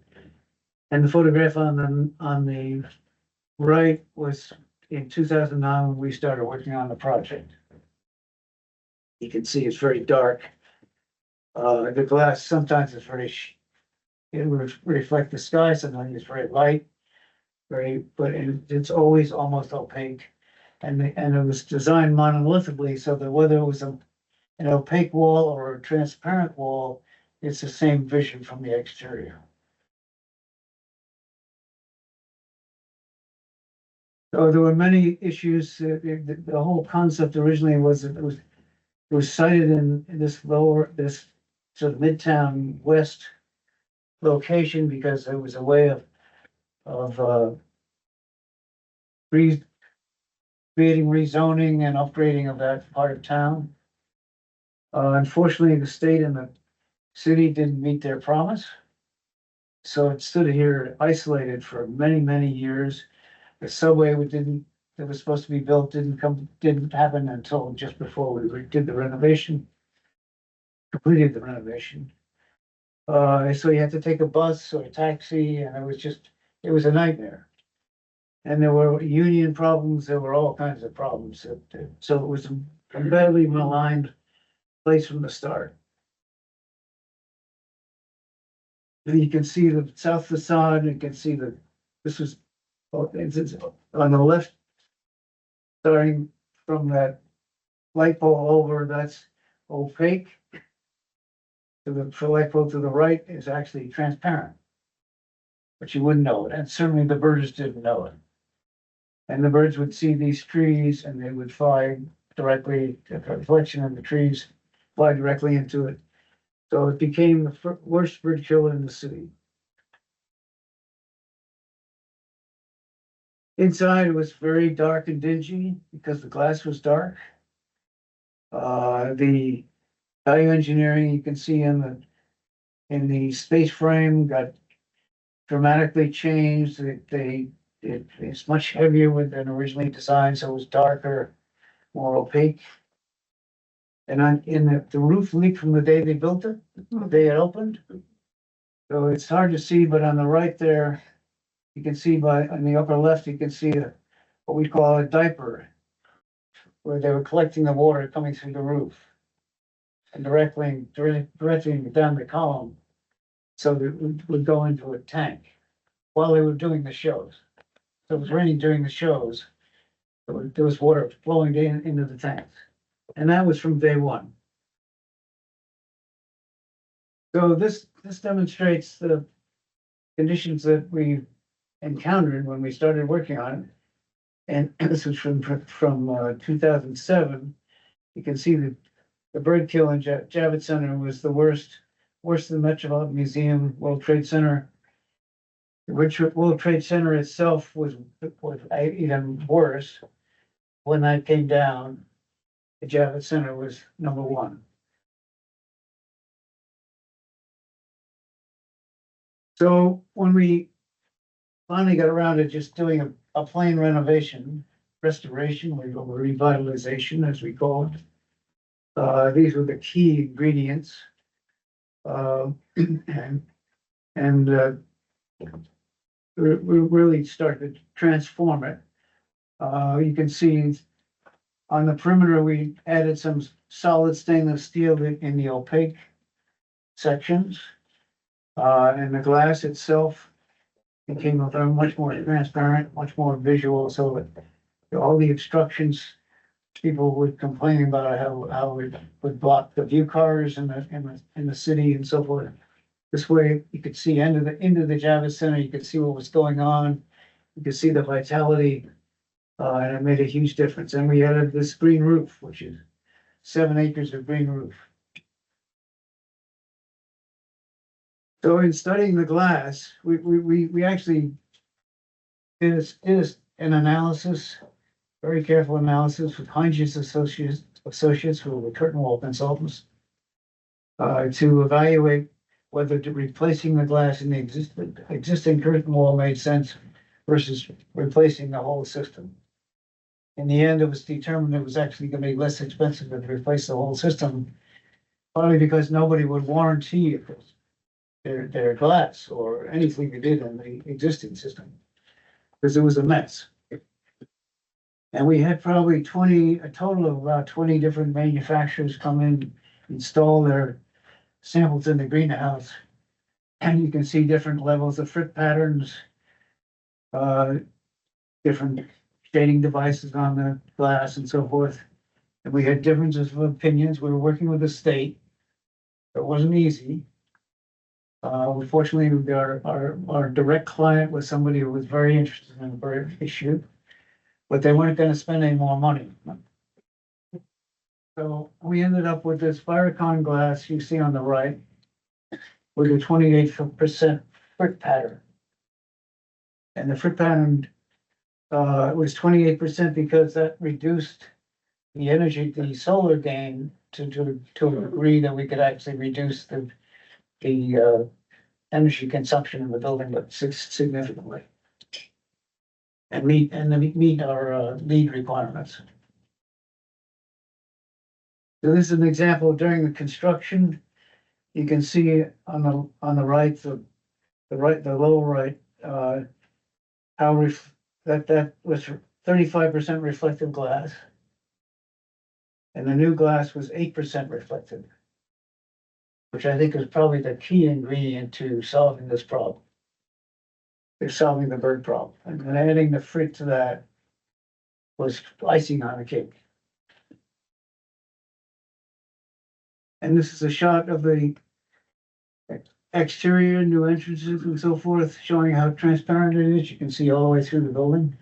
And the photograph on the right was in 2009 when we started working on the project. You can see it's very dark. The glass sometimes is it would reflect the sky, sometimes it's very light. But it's always almost opaque. And it was designed monolithically, so that whether it was an opaque wall or a transparent wall, it's the same vision from the exterior. So there were many issues. The whole concept originally was that it was sited in this sort of Midtown West location because it was a way of creating rezoning and upgrading of that part of town. Unfortunately, the state and the city didn't meet their promise. So it stood here isolated for many, many years. The subway that was supposed to be built didn't happen until just before we did the renovation, completed the renovation. So you had to take a bus or a taxi, and it was a nightmare. And there were union problems, there were all kinds of problems. So it was a badly maligned place from the start. And you can see the south facade, you can see it's on the left, starting from that light pole over, that's opaque. The light pole to the right is actually transparent. But you wouldn't know it, and certainly the birds didn't know it. And the birds would see these trees and they would fly directly, the reflection of the trees fly directly into it. So it became the worst bird killer in the city. Inside it was very dark and dingy because the glass was dark. The value engineering you can see in the space frame got dramatically changed. It's much heavier than originally designed, so it was darker, more opaque. And the roof leaked from the day they built it, the day it opened. So it's hard to see, but on the right there, you can see on the upper left, you can see what we call a diaper, where they were collecting the water coming through the roof and directly down the column, so that it would go into a tank while they were doing the shows. So it was raining during the shows. There was water flowing into the tanks. And that was from day one. So this demonstrates the conditions that we encountered when we started working on it. And this was from 2007. You can see that the bird kill in Javits Center was the worse than the Metropolitan Museum, World Trade Center. The World Trade Center itself was even worse. When that came down, the Javits Center was number one. So when we finally got around to just doing a plain restoration, or revitalization, as we call it, these were the key ingredients. We really started to transform it. You can see on the perimeter, we added some solid stainless steel in the opaque sections. And the glass itself became much more transparent, much more visual, so that all the obstructions, people would complain about how it would block the view cars in the city and so forth. This way, you could see into the Javits Center, you could see what was going on, you could see the vitality, and it made a huge difference. And we added this green roof, which is 7 acres of green roof. So in studying the glass, we actually did an analysis, very careful analysis with Heinz's associates who were curtain wall consultants, to evaluate whether replacing the glass in the existing curtain wall made sense versus replacing the whole system. In the end, it was determined it was actually going to be less expensive to replace the whole system, partly because nobody would warranty their glass or anything they did in the existing system, because it was a mess. And we had probably a total of about 20 different manufacturers come in, install their samples in the greenhouse. And you can see different levels of frit patterns, uh, different shading devices on the glass and so forth. And we had differences of opinions. We were working with the state. It wasn't easy. Unfortunately, our direct client was somebody who was very interested in the bird issue, but they weren't gonna spend any more money. So we ended up with this Viricon glass you see on the right with a 28% frit pattern. And the frit pattern was 28% because that reduced the energy, the solar gain to a degree that we could actually reduce the energy consumption in the building, but significantly. And meet our LEED requirements. So this is an example during the construction. You can see on the right, the lower right, how that was 35% reflective glass. And the new glass was 8% reflective, which I think is probably the key ingredient to solving this problem. They're solving the bird problem, and then adding the frit to that was icing on the cake. And this is a shot of the exterior, new entrances and so forth, showing how transparent it is. You can see all the way through the building.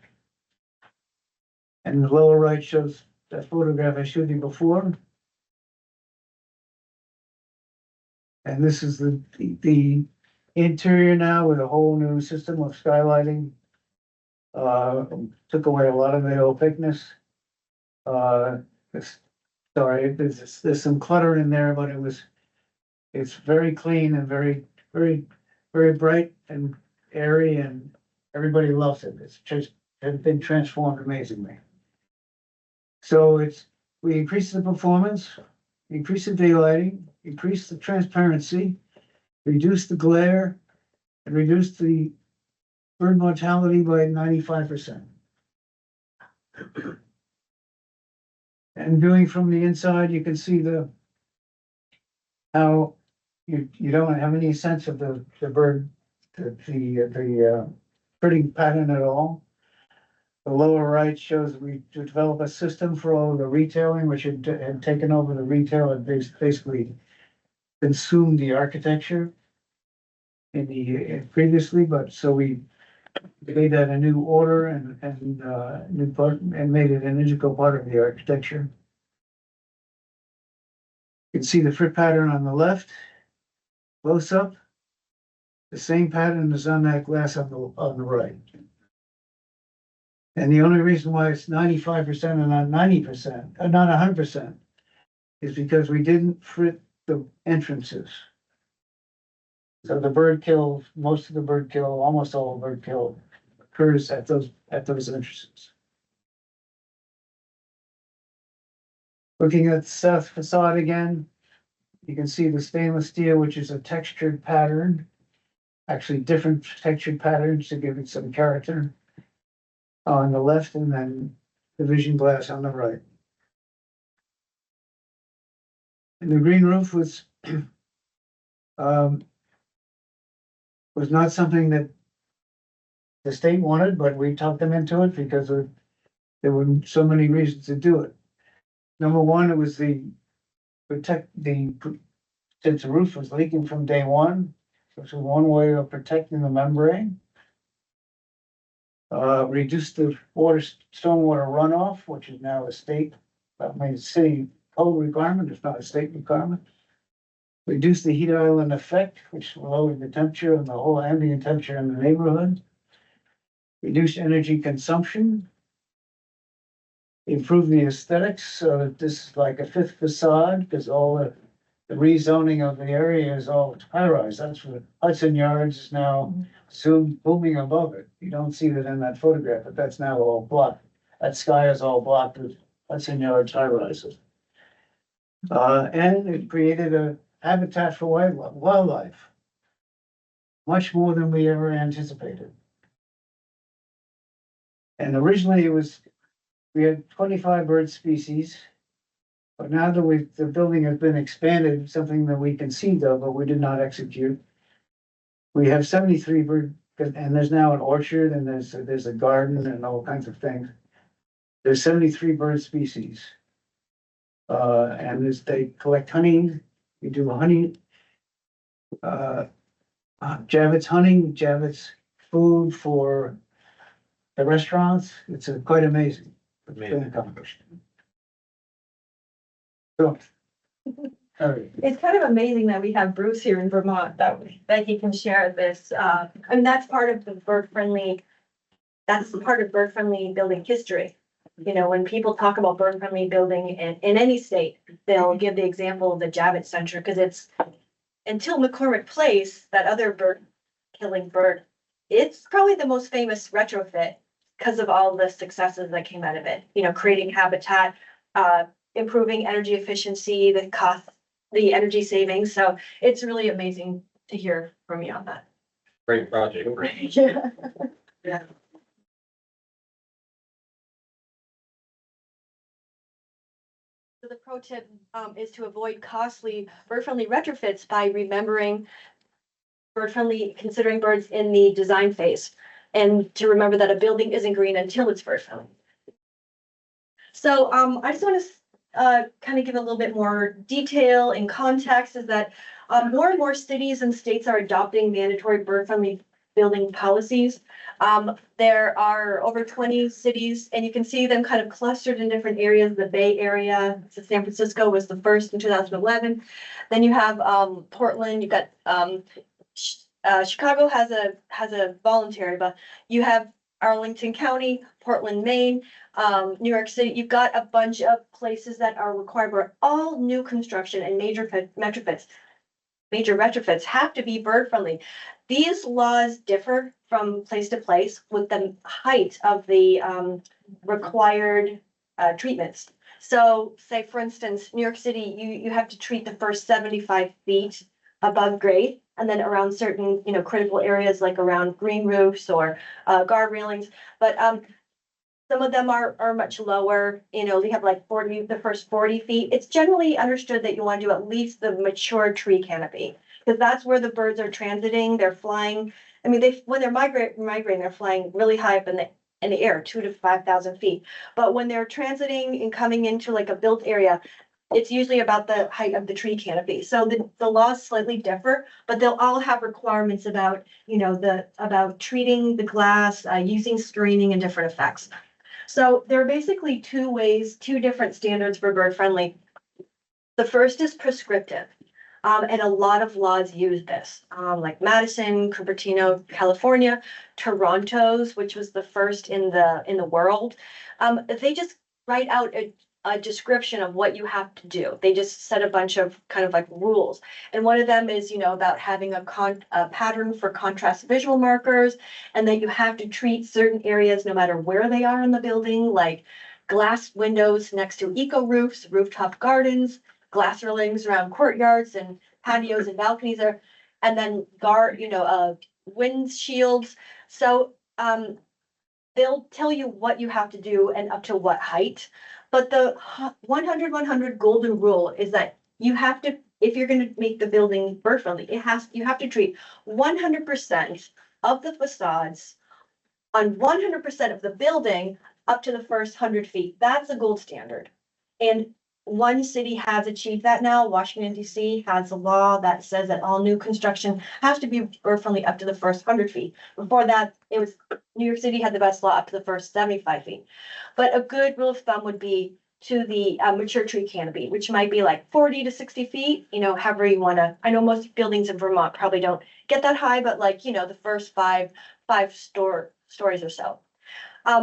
And the lower right shows that photograph I showed you before. And this is the interior now with a whole new system of skylighting. Took away a lot of the opaqueness. Sorry, there's some clutter in there, but it's very clean and very bright and airy, and everybody loves it. It's just been transformed amazingly. So we increased the performance, increased the daylighting, increased the transparency, reduced the glare, and reduced the bird mortality by 95%. And viewing from the inside, you can see how you don't have any sense of the bird, the printing pattern at all. The lower right shows we develop a system for all of the retailing, which had taken over the retail and basically consumed the architecture previously, but so we made that a new order and new part and made it an integral part of the architecture. You can see the frit pattern on the left, close up. The same pattern is on that glass on the right. And the only reason why it's 95% and not 90%, not 100%, is because we didn't frit the entrances. So the bird kill, most of the bird kill, almost all the bird kill occurs at those entrances. Looking at the south facade again, you can see the stainless steel, which is a textured pattern, actually different textured patterns to give it some character on the left, and then the vision glass on the right. And the green roof was not something that the state wanted, but we talked them into it because there were so many reasons to do it. Number one, it was since the roof was leaking from day one, which was one way of protecting the membrane. Reduce the stormwater runoff, which is now a city code requirement, it's not a state requirement. Reduce the heat island effect, which lowered the temperature and the whole ambient temperature in the neighborhood. Reduce energy consumption. Improve the aesthetics, so that this is like a fifth facade, because all the rezoning of the area is all high-rise. That's what Hudson Yards is now soon booming above it. You don't see that in that photograph, but that's now all blocked. That sky is all blocked with Hudson Yards high-rises. And it created a habitat for wildlife, much more than we ever anticipated. And originally we had 25 bird species. But now that the building has been expanded, something that we conceived of, but we did not execute. We have 73 bird, and there's now an orchard and there's a garden and all kinds of things. There's 73 bird species. And they collect honey, you do honey. Javits honey, Javits food for the restaurants. It's quite amazing. It's been accomplished. So. All right. It's kind of amazing that we have Bruce here in Vermont, that he can share this, and that's part of the bird-friendly, that's the part of bird-friendly building history. You know, when people talk about bird-friendly building in any state, they'll give the example of the Javits Center, because it's, until McCormick Place, that other bird-killing bird, it's probably the most famous retrofit because of all the successes that came out of it, you know, creating habitat, improving energy efficiency, the cost, the energy savings. So it's really amazing to hear from you on that. Great project. Yeah. Yeah. So the pro tip is to avoid costly bird-friendly retrofits by remembering bird-friendly, considering birds in the design phase, and to remember that a building isn't green until it's bird-friendly. So I just want to kind of give a little bit more detail and context, is that more and more cities and states are adopting mandatory bird-friendly building policies. There are over 20 cities, and you can see them kind of clustered in different areas. The Bay Area, so San Francisco was the first in 2011. Then you have Portland, you've got Chicago has a voluntary, but you have Arlington County, Portland, Maine, New York City. You've got a bunch of places that are required where all new construction and major retrofits have to be bird friendly. These laws differ from place to place with the height of the required treatments. So say, for instance, New York City, you have to treat the first 75 feet above grade, and then around certain, you know, critical areas like around green roofs or guard railings. But some of them are much lower, you know, they have like 40, the first 40 feet. It's generally understood that you want to do at least the mature tree canopy, because that's where the birds are transiting, they're flying. I mean, when they're migrating, they're flying really high up in the air, 2,000 to 5,000 feet. But when they're transiting and coming into like a built area, it's usually about the height of the tree canopy. So the laws slightly differ, but they'll all have requirements about, you know, about treating the glass, using screening and different effects. So there are basically two different standards for bird friendly. The first is prescriptive. And a lot of laws use this, like Madison, Cupertino, California, Toronto's, which was the first in the world. They just write out a description of what you have to do. They just set a bunch of kind of like rules. And one of them is, you know, about having a pattern for contrast visual markers, and that you have to treat certain areas no matter where they are in the building, like glass windows next to eco roofs, rooftop gardens, glass railings around courtyards and patios and balconies are, and then wind shields. So they'll tell you what you have to do and up to what height. But the 100-100 golden rule is that you have to, if you're going to make the building bird friendly, you have to treat 100% of the facades on 100% of the building up to the first 100 feet. That's the gold standard. And one city has achieved that now. Washington, D.C. has a law that says that all new construction has to be bird friendly up to the first 100 feet. Before that, it was New York City had the best law up to the first 75 feet. But a good rule of thumb would be to the mature tree canopy, which might be like 40 to 60 feet, you know, however you want to. I know most buildings in Vermont probably don't get that high, but like, you know, the first five stories or so.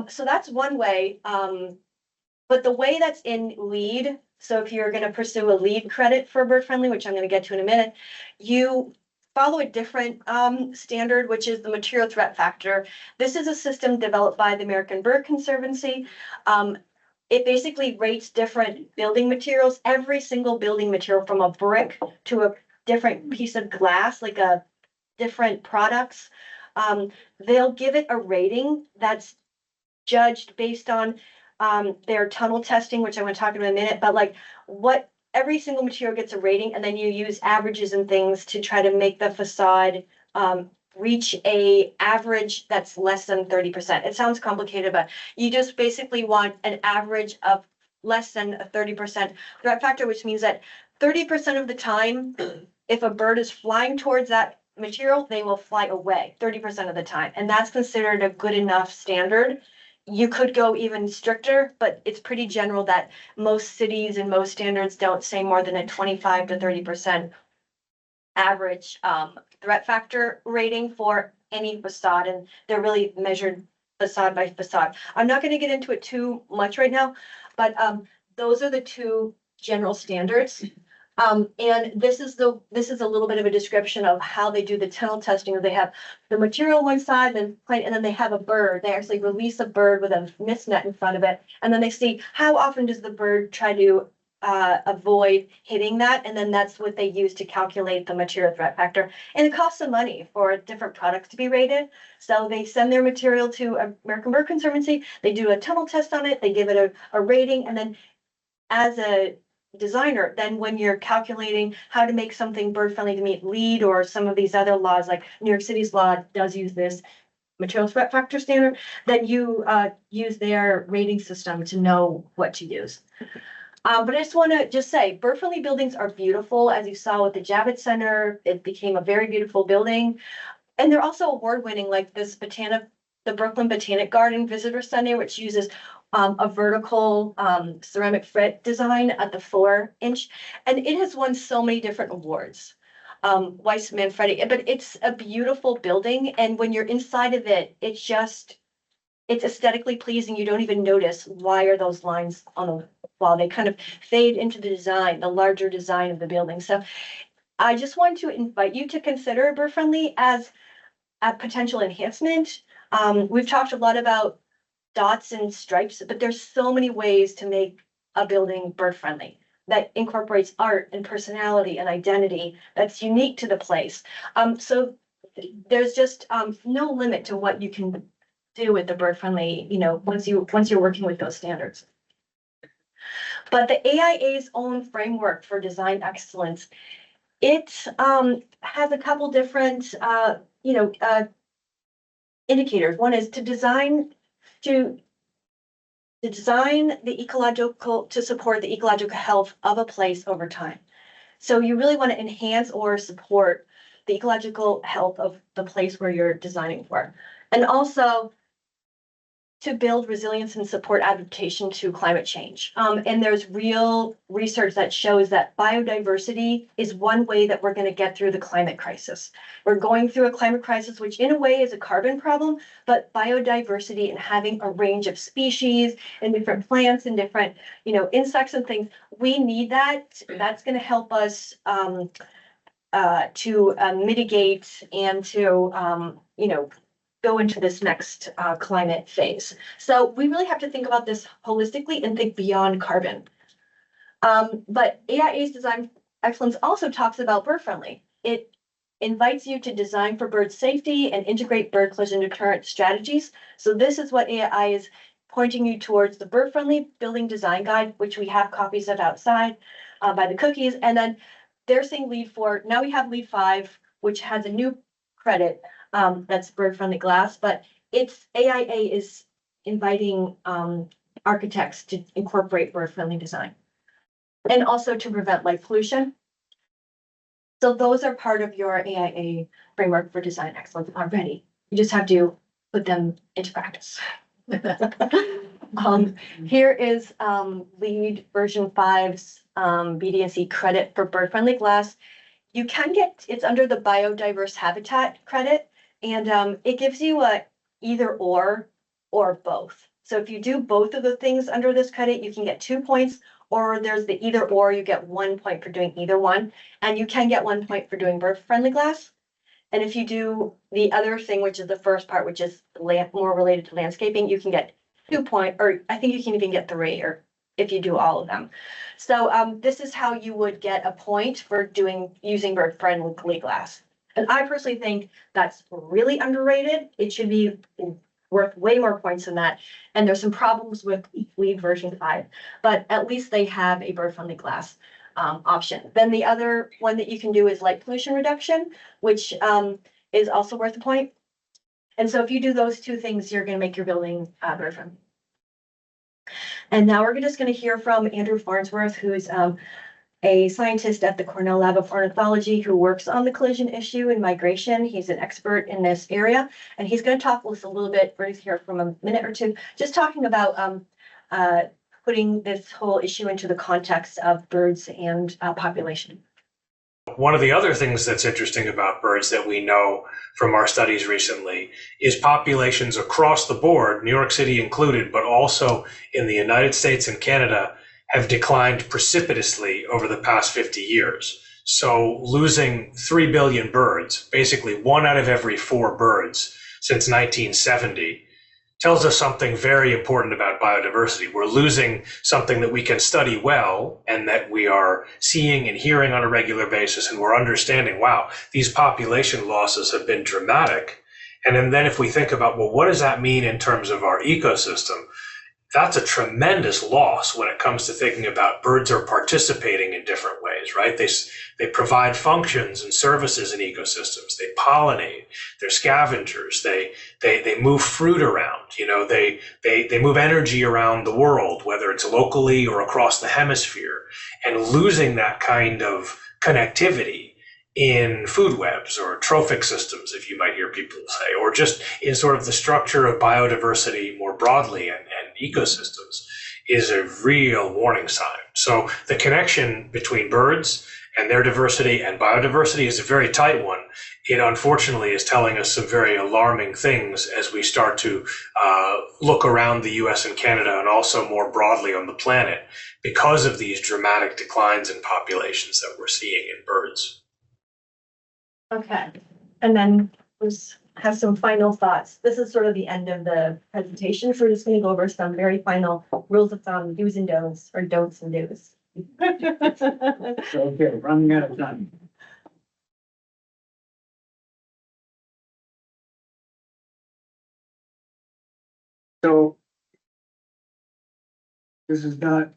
So that's one way. But the way that's in LEED, so if you're going to pursue a LEED credit for bird friendly, which I'm going to get to in a minute, you follow a different standard, which is the material threat factor. This is a system developed by the American Bird Conservancy. It basically rates different building materials, every single building material from a brick to a different piece of glass, like a different products. They'll give it a rating that's judged based on They're tunnel testing, which I want to talk about in a minute, but like what every single material gets a rating, and then you use averages and things to try to make the facade reach a average that's less than 30%. It sounds complicated, but you just basically want an average of less than a 30% threat factor, which means that 30% of the time, if a bird is flying towards that material, they will fly away 30% of the time. And that's considered a good enough standard. You could go even stricter, but it's pretty general that most cities and most standards don't say more than a 25 to 30% average threat factor rating for any facade, and they're really measured facade by facade. I'm not going to get into it too much right now, but those are the two general standards. And this is a little bit of a description of how they do the tunnel testing. They have the material on one side, and then they have a bird. They actually release a bird with a mist net in front of it, and then they see how often does the bird try to avoid hitting that, and then that's what they use to calculate the material threat factor. And it costs some money for different products to be rated. So they send their material to American Bird Conservancy. They do a tunnel test on it. They give it a rating, and then as a designer, then when you're calculating how to make something bird friendly to meet LEED or some of these other laws, like New York City's law does use this material threat factor standard, then you use their rating system to know what to use. But I just want to say, bird friendly buildings are beautiful. As you saw with the Javits Center, it became a very beautiful building. And they're also award winning, like this the Brooklyn Botanic Garden Visitor Center, which uses a vertical ceramic fret design at the 4-inch. And it has won so many different awards. Weiss Manfredi, but it's a beautiful building. And when you're inside of it, it's aesthetically pleasing. You don't even notice why are those lines on the wall. They kind of fade into the design, the larger design of the building. So I just want to invite you to consider bird friendly as a potential enhancement. We've talked a lot about dots and stripes, but there's so many ways to make a building bird friendly that incorporates art and personality and identity that's unique to the place. So there's just no limit to what you can do with the bird friendly, once you're working with those standards. But the AIA's own framework for design excellence, it has a couple different indicators. One is to design the to support the ecological health of a place over time. So you really want to enhance or support the ecological health of the place where you're designing for. And also to build resilience and support adaptation to climate change. And there's real research that shows that biodiversity is one way that we're going to get through the climate crisis. We're going through a climate crisis, which in a way is a carbon problem, but biodiversity and having a range of species and different plants and different, insects and things, we need that. That's going to help us to mitigate and to, go into this next climate phase. So we really have to think about this holistically and think beyond carbon. But AIA's design excellence also talks about bird friendly. It invites you to design for bird safety and integrate bird collision deterrent strategies. So this is what AIA is pointing you towards, the bird friendly building design guide, which we have copies of outside by the cookies. And then they're saying LEED 4. Now we have LEED 5, which has a new credit. That's bird friendly glass, but AIA is inviting architects to incorporate bird friendly design and also to prevent light pollution. So those are part of your AIA framework for design excellence already. You just have to put them into practice. Here is LEED version 5's BDNC credit for bird friendly glass. You can it's under the biodiverse habitat credit. And it gives you a either or both. So if you do both of the things under this credit, you can get 2 points, or there's the either or, you get 1 point for doing either one. And you can get 1 point for doing bird friendly glass. And if you do the other thing, which is the first part, which is more related to landscaping, you can get 2 points, or I think you can even get 3, or if you do all of them. So this is how you would get a point for using bird friendly glass. And I personally think that's really underrated. It should be worth way more points than that. And there's some problems with LEED version 5, but at least they have a bird-friendly glass option. Then the other one that you can do is light pollution reduction, which is also worth a point. And so if you do those two things, you're going to make your building bird-friendly. And now we're just going to hear from Andrew Farnsworth, who's a scientist at the Cornell Lab of Ornithology who works on the collision issue and migration. He's an expert in this area, and he's going to talk with us a little bit. We're going to hear from a minute or two, just talking about putting this whole issue into the context of birds and population. One of the other things that's interesting about birds that we know from our studies recently is populations across the board, New York City included, but also in the United States and Canada, have declined precipitously over the past 50 years. So losing 3 billion birds, basically 1 out of every 4 birds since 1970, tells us something very important about biodiversity. We're losing something that we can study well and that we are seeing and hearing on a regular basis, and we're understanding, wow, these population losses have been dramatic. And then if we think about, well, what does that mean in terms of our ecosystem? That's a tremendous loss when it comes to thinking about birds are participating in different ways, right? They provide functions and services in ecosystems. They pollinate. They're scavengers. They move fruit around. You know, they move energy around the world, whether it's locally or across the hemisphere. And losing that kind of connectivity in food webs or trophic systems, if you might hear people say, or just in sort of the structure of biodiversity more broadly and ecosystems, is a real warning sign. So the connection between birds and their diversity and biodiversity is a very tight one. It unfortunately is telling us some very alarming things as we start to look around the US and Canada and also more broadly on the planet because of these dramatic declines in populations that we're seeing in birds. Okay, and then let's have some final thoughts. This is sort of the end of the presentation. So we're just going to go over some very final rules of thumb, do's and don'ts, or don'ts and do's. Okay, running out of time. So this is not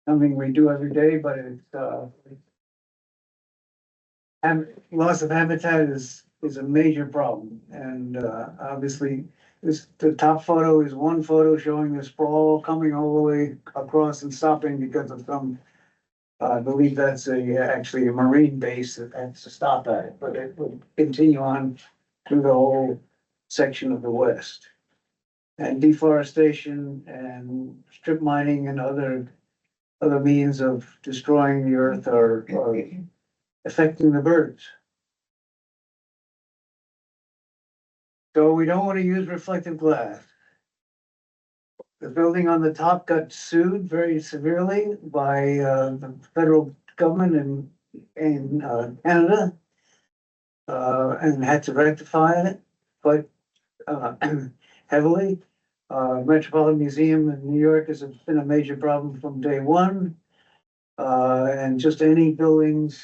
something we do every day, but it's loss of habitat is a major problem. And obviously the top photo is one photo showing the sprawl coming all the way across and stopping because of some, I believe that's actually a marine base that has to stop at it, but it will continue on through the whole section of the west. And deforestation and strip mining and other means of destroying the earth are affecting the birds. So we don't want to use reflective glass. The building on the top got sued very severely by the federal government in Canada and had to rectify it quite heavily. Metropolitan Museum in New York has been a major problem from day one. And just any buildings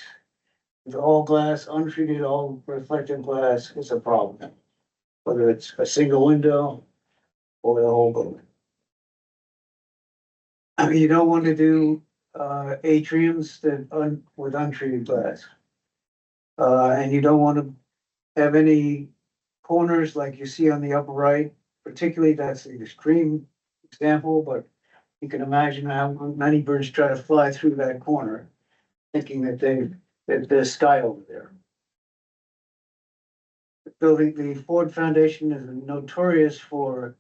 with all glass, untreated, all reflective glass is a problem. Whether it's a single window or the whole building. I mean, you don't want to do atriums with untreated glass. And you don't want to have any corners like you see on the upper right. Particularly, that's the extreme example, but you can imagine how many birds try to fly through that corner, thinking that there's sky over there. The Ford Foundation is notorious for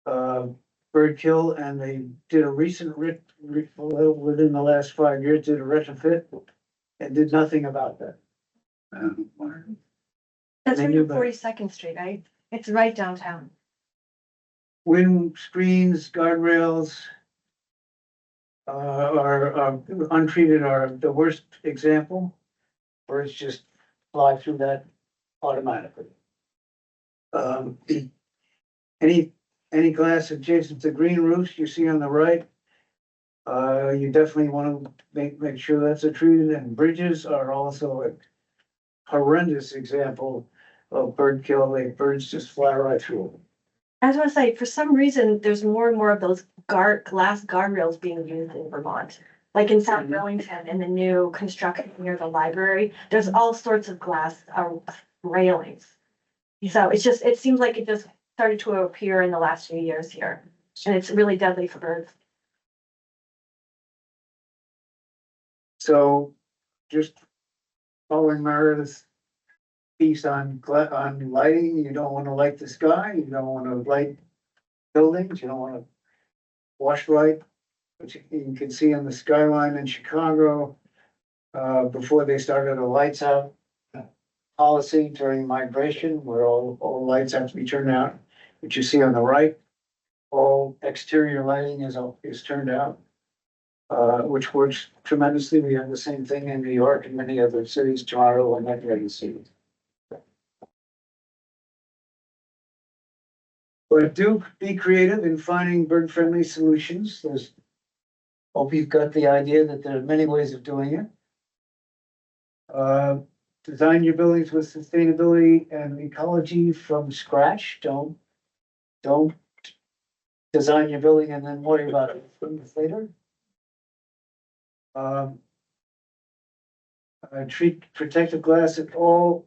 bird kill, and they did a recent within the last 5 years, did a retrofit and did nothing about that. That's They right knew on better. 42nd Street, right? It's right downtown. Wind screens, guardrails are untreated are the worst example, birds just fly through that automatically. Any glass adjacent to green roofs you see on the right, you definitely want to make sure that's treated, and bridges are also a horrendous example bird kill, like birds just fly right through them. I was gonna say, for some reason, there's more and more of those glass guardrails being used in Vermont. Like in South Burlington, in the new construction near the library, there's all sorts of glass railings. So it seems like it just started to appear in the last few years here, and it's really deadly for birds. So just following Meredith's piece on lighting, you don't wanna light the sky, you don't wanna light buildings, you don't wanna wash light. Which you can see on the skyline in Chicago, before they started a lights out policy during migration, where all lights have to be turned out. Which you see on the right, all exterior lighting is turned out. Which works tremendously. We have the same thing in New York and many other cities, Toronto and many other cities. But do be creative in finding bird-friendly solutions. Hope you've got the idea that there are many ways of doing it. Design your buildings with sustainability and ecology from scratch. Don't design your building and then worry about it later. Treat protective glass at all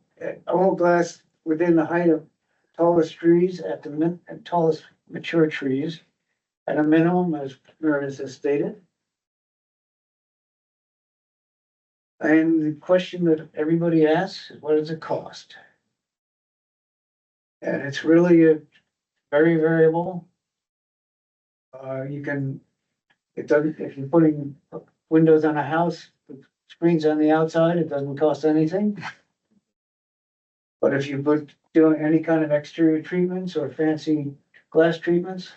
glass within the height of tallest trees at the tallest mature trees at a minimum, as Meredith has stated. And the question that everybody asks is, what does it cost? And it's really a very variable. If you're putting windows on a house, with screens on the outside, it doesn't cost anything. But if you put doing any kind of exterior treatments or fancy glass treatments,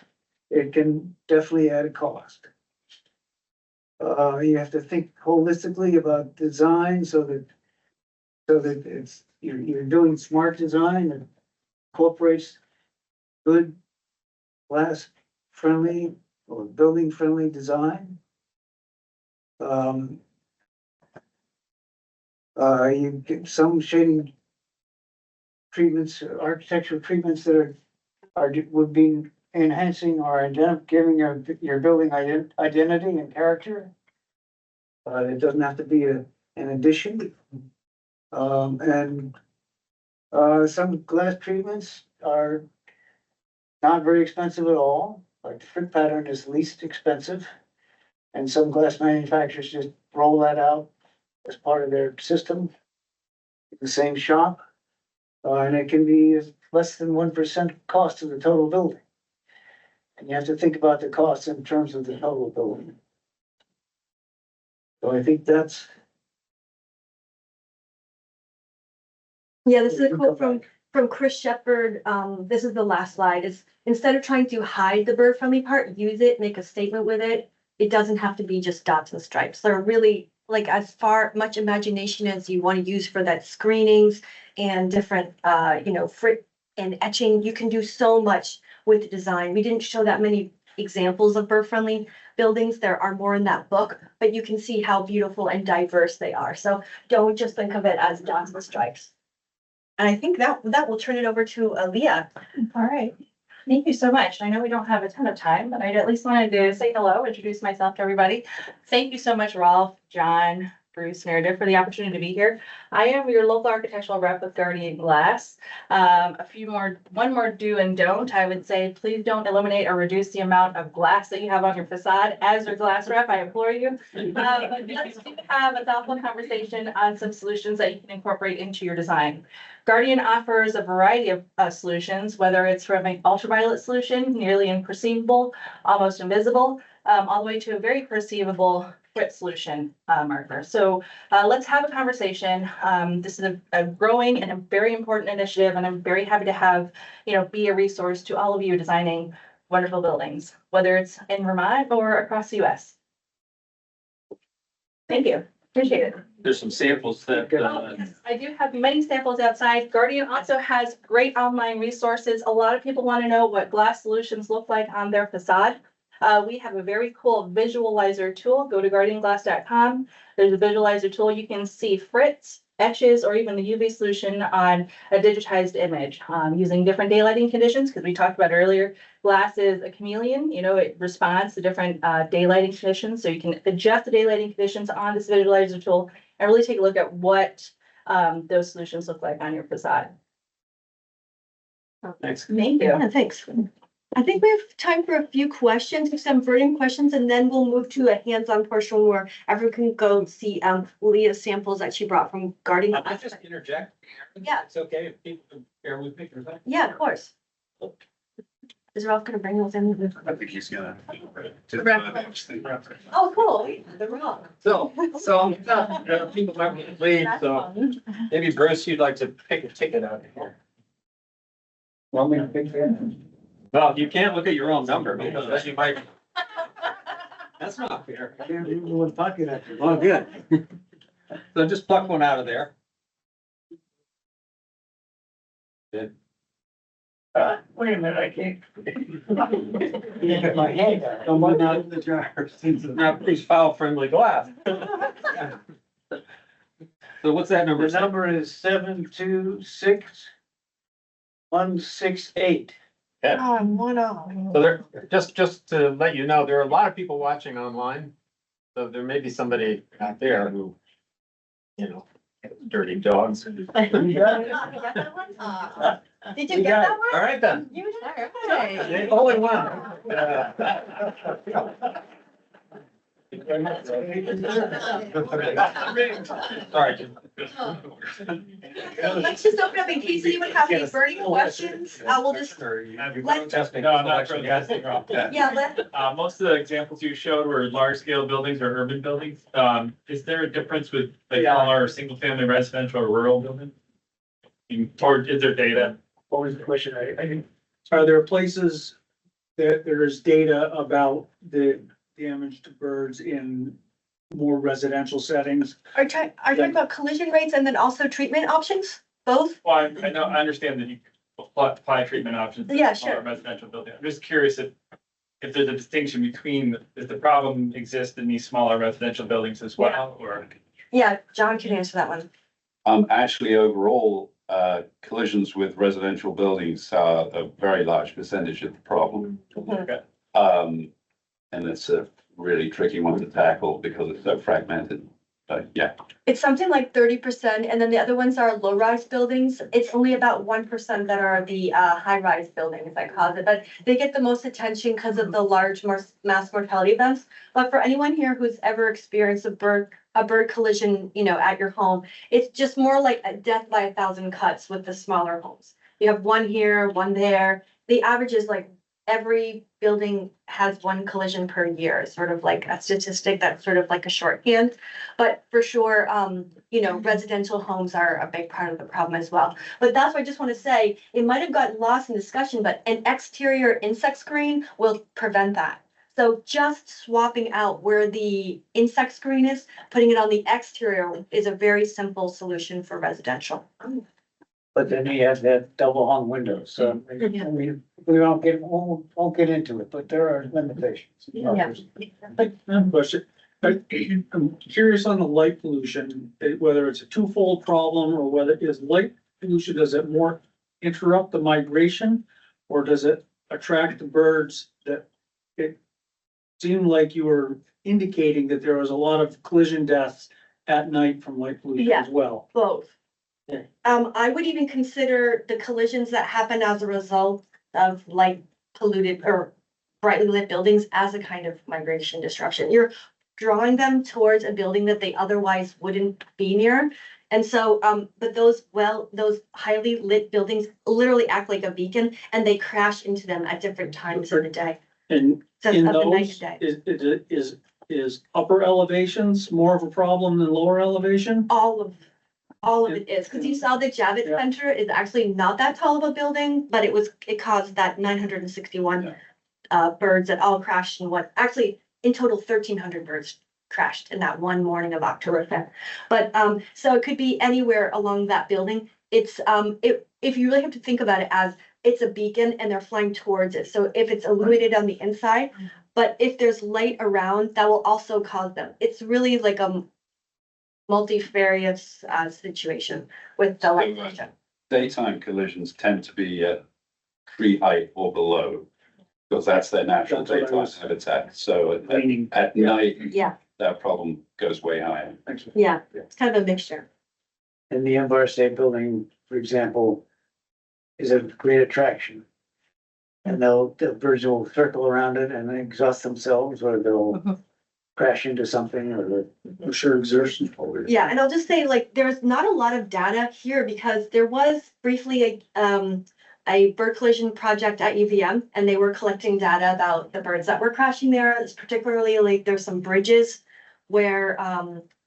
it can definitely add a cost. You have to think holistically about design so that you're doing smart design that incorporates good glass friendly or building friendly design. You get some shading treatments, architectural treatments that would be enhancing or giving your building identity and character. It doesn't have to be an addition. And some glass treatments are not very expensive at all. Like the frit pattern is least expensive. And some glass manufacturers just roll that out as part of their system. The same shop. And it can be less than 1% cost of the total building. And you have to think about the costs in terms of the total building. So I think that's. Yeah, this is a quote from Chris Shepard. This is the last slide. Is instead of trying to hide the bird friendly part, use it, make a statement with it. It doesn't have to be just dots and stripes. They're really like as much imagination as you want to use for that screenings and different, frit and etching. You can do so much with the design. We didn't show that many examples of bird friendly buildings. There are more in that book, but you can see how beautiful and diverse they are. So don't just think of it as dots and stripes. And I think that will turn it over to Leah. All right. Thank you so much. I know we don't have a ton of time, but I at least wanted to say hello, introduce myself to everybody. Thank you so much, Rolf, John, Bruce, Meredith, for the opportunity to be here. I am your local architectural rep with Guardian Glass. One more do and don't. I would say, please don't eliminate or reduce the amount of glass that you have on your facade. As your glass rep, I implore you. But let's have a thoughtful conversation on some solutions that you can incorporate into your design. Guardian offers a variety of solutions, whether it's from an ultraviolet solution, nearly imperceivable, almost invisible, all the way to a very perceivable frit solution marker. So let's have a conversation. This is a growing and a very important initiative, and I'm very happy to have, be a resource to all of you designing wonderful buildings, whether it's in Vermont or across the US. Thank you. Appreciate it. There's some samples that. Yes, I do have many samples outside. Guardian also has great online resources. A lot of people want to know what glass solutions look like on their facade. We have a very cool visualizer tool. Go to guardianglass.com. There's a visualizer tool. You can see frits, etches or even a UV solution on a digitized image, using different daylighting conditions, because we talked about earlier, glass is a chameleon, it responds to different daylighting conditions. So you can adjust the daylighting conditions on this visualizer tool and really take a look at what those solutions look like on your facade. Thanks. Thank you. Yeah, thanks. I think we have time for a few questions, some burning questions, and then we'll move to a hands-on portion where everyone can go see Leah's samples that she brought from gardening. I'll just interject. Yeah. It's okay if people can bear with me for a second. Yeah, of course. Is Ralph gonna bring those in? I think he's gonna. Oh, cool. The rock. So people might leave, so maybe Bruce, you'd like to pick a ticket out of here. Want me to pick that? Well, you can't look at your own number because you might. That's not fair. I can't remember what pocket I took. Oh, good. So just pluck one out of there. Good. Wait a minute, I can't. Get my hand out. I'm one out of the jar. Now, please foul friendly glass. So what's that number? The number is 726-168. So there, just to let you know, there are a lot of people watching online. So there may be somebody out there who, dirty dogs. Did you get that one? All right then. You did. Only one. Sorry. Let's just open up in case anyone has any burning questions. We'll just, yeah, Most of the examples you showed were large scale buildings or urban buildings. Is there a difference with like smaller single family residential or rural buildings? Or is there data? What was the question? Are there places that there is data about the damage to birds in more residential settings? are you talking about collision rates and then also treatment options? Both? Well, I know, I understand that you apply treatment options. to Yeah, smaller sure. Residential building. I'm just curious if there's a distinction between, does the problem exist in these smaller residential buildings as well, or? Yeah, John can answer that one. Actually, overall, collisions with residential buildings are a very large percentage of the problem. And it's a really tricky one to tackle because it's so fragmented. But yeah, It's something like 30%, and then the other ones are low-rise buildings. It's only about 1% that are the high-rise buildings, I call it, but they get the most attention because of the large mass mortality events. But for anyone here who's ever experienced a bird collision, at your home, it's just more like a death by 1,000 cuts with the smaller homes. You have one here, one there. The average is like every building has one collision per year, sort of like a statistic that's sort of like a shorthand. But for sure, residential homes are a big part of the problem as well. But that's what I just want to say. It might have gotten lost in discussion, but an exterior insect screen will prevent that. So just swapping out where the insect screen is, putting it on the exterior is a very simple solution for residential. But then he has that double hung window, so we won't get into it, but there are limitations. Yeah. I have a question. I'm curious on the light pollution, whether it's a twofold problem or whether is light pollution, does it more interrupt the migration? Or does it attract the birds? That it seemed like you were indicating that there was a lot of collision deaths at night from light pollution as well. Both. Yeah. I would even consider the collisions that happen as a result of light polluted or brightly lit buildings as a kind of migration disruption. You're drawing them towards a building that they otherwise wouldn't be near. And so, but those highly lit buildings literally act like a beacon and they crash into them at different times of the day. And So in of the night those, and day. is upper elevations more of a problem than lower elevation? All of it is, because you saw the Javits Yeah. Center is actually not that tall of a building, but it caused that 961 birds that all crashed in actually in total 1,300 birds crashed in that one morning of October 5th. But so it could be anywhere along that building. It's if you really have to think about it as it's a beacon and they're flying towards it. So if it's illuminated on the inside, but if there's light around, that will also cause them. It's really like multifarious, situation with the light pollution. Daytime collisions tend to be at tree height or below, because that's their natural That's what I daytime was- habitat. So Meaning, at night, Yeah, that problem goes way higher. yeah, it's kind of a mixture. in the Empire State Building, for example, is a great attraction. And the birds will circle around it and exhaust themselves, or they'll crash into something, or I'm sure exertion. Yeah, and I'll just say, like, there's not a lot of data here because there was briefly a bird collision project at UVM, and they were collecting data about the birds that were crashing there. It's particularly like there's some bridges where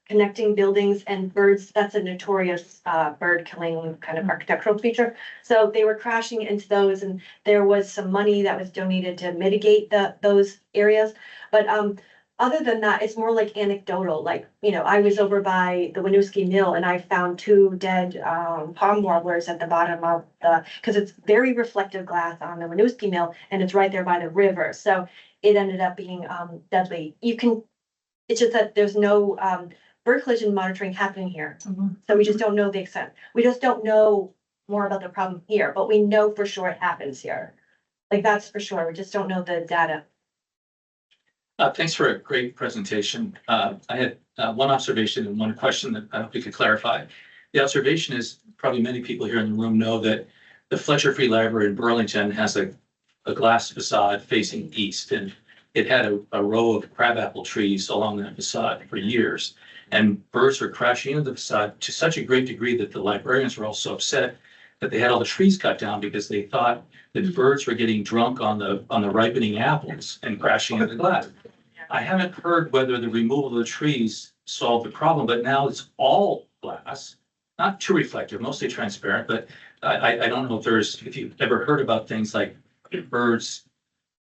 connecting buildings and birds, that's a notorious bird killing kind of architectural feature. So they were crashing into those, and there was some money that was donated to mitigate those areas. But other than that, it's more like anecdotal. Like, you know, I was over by the Winooski Mill and I found 2 dead palm warblers at the bottom of because it's very reflective glass on the Winooski Mill and it's right there by the river. So it ended up being deadly. It's just that there's no bird collision monitoring happening here. So we just don't know the extent. We just don't know more about the problem here, but we know for sure it happens here. Like, that's for sure. We just don't know the data. Thanks for a great presentation. I had one observation and one question that I hope you could clarify. The observation is, probably many people here in the room know that the Fletcher Free Library in Burlington has a glass facade facing east, and it had a row of crabapple trees along that facade for years. And birds were crashing into the facade to such a great degree that the librarians were also upset that they had all the trees cut down because they thought that birds were getting drunk on the ripening apples and crashing into the glass. I haven't heard whether the removal of the trees solved the problem, but now it's all glass, not too reflective, mostly transparent, but I don't know if you've ever heard about things like birds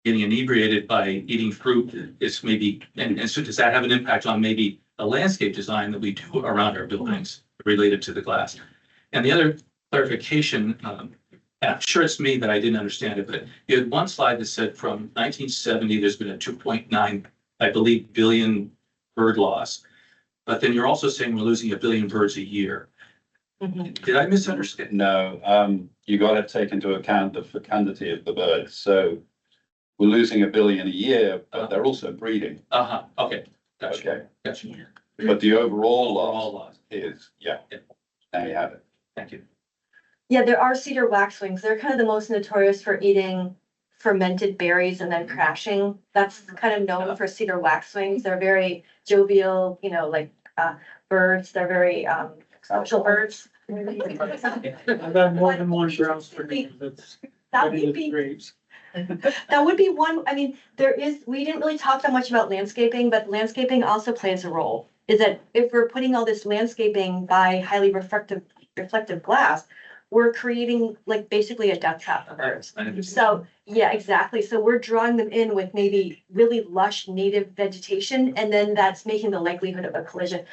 getting inebriated by eating fruit. It's maybe, and so does that have an impact on maybe a landscape design that we do around our buildings related to the glass? And the other clarification, and I'm sure it's me that I didn't understand it, but you had one slide that said from 1970, there's been a 2.9, I believe, billion bird loss. But then you're also saying we're losing 1 billion birds a year. Did I misunderstand? No, you got to take into account the fecundity of the birds. So we're losing 1 billion a year, but they're also breeding. Okay. Gotcha. Okay. Gotcha. But the overall Overall loss loss. is, yeah, there you have it. Thank you. Yeah, there are cedar waxwings. They're kind of the most notorious for eating fermented berries and then crashing. That's kind of known for cedar waxwings. They're very jovial, you know, like birds. They're very social birds. I've got more than one grouse for that's. That would be grapes. That would be one. I mean, we didn't really talk that much about landscaping, but landscaping also plays a role. Is that if we're putting all this landscaping by highly reflective glass, we're creating like basically a death trap for birds. So, yeah, exactly. So we're drawing them in with maybe really lush native vegetation, and then that's making the likelihood of a collision.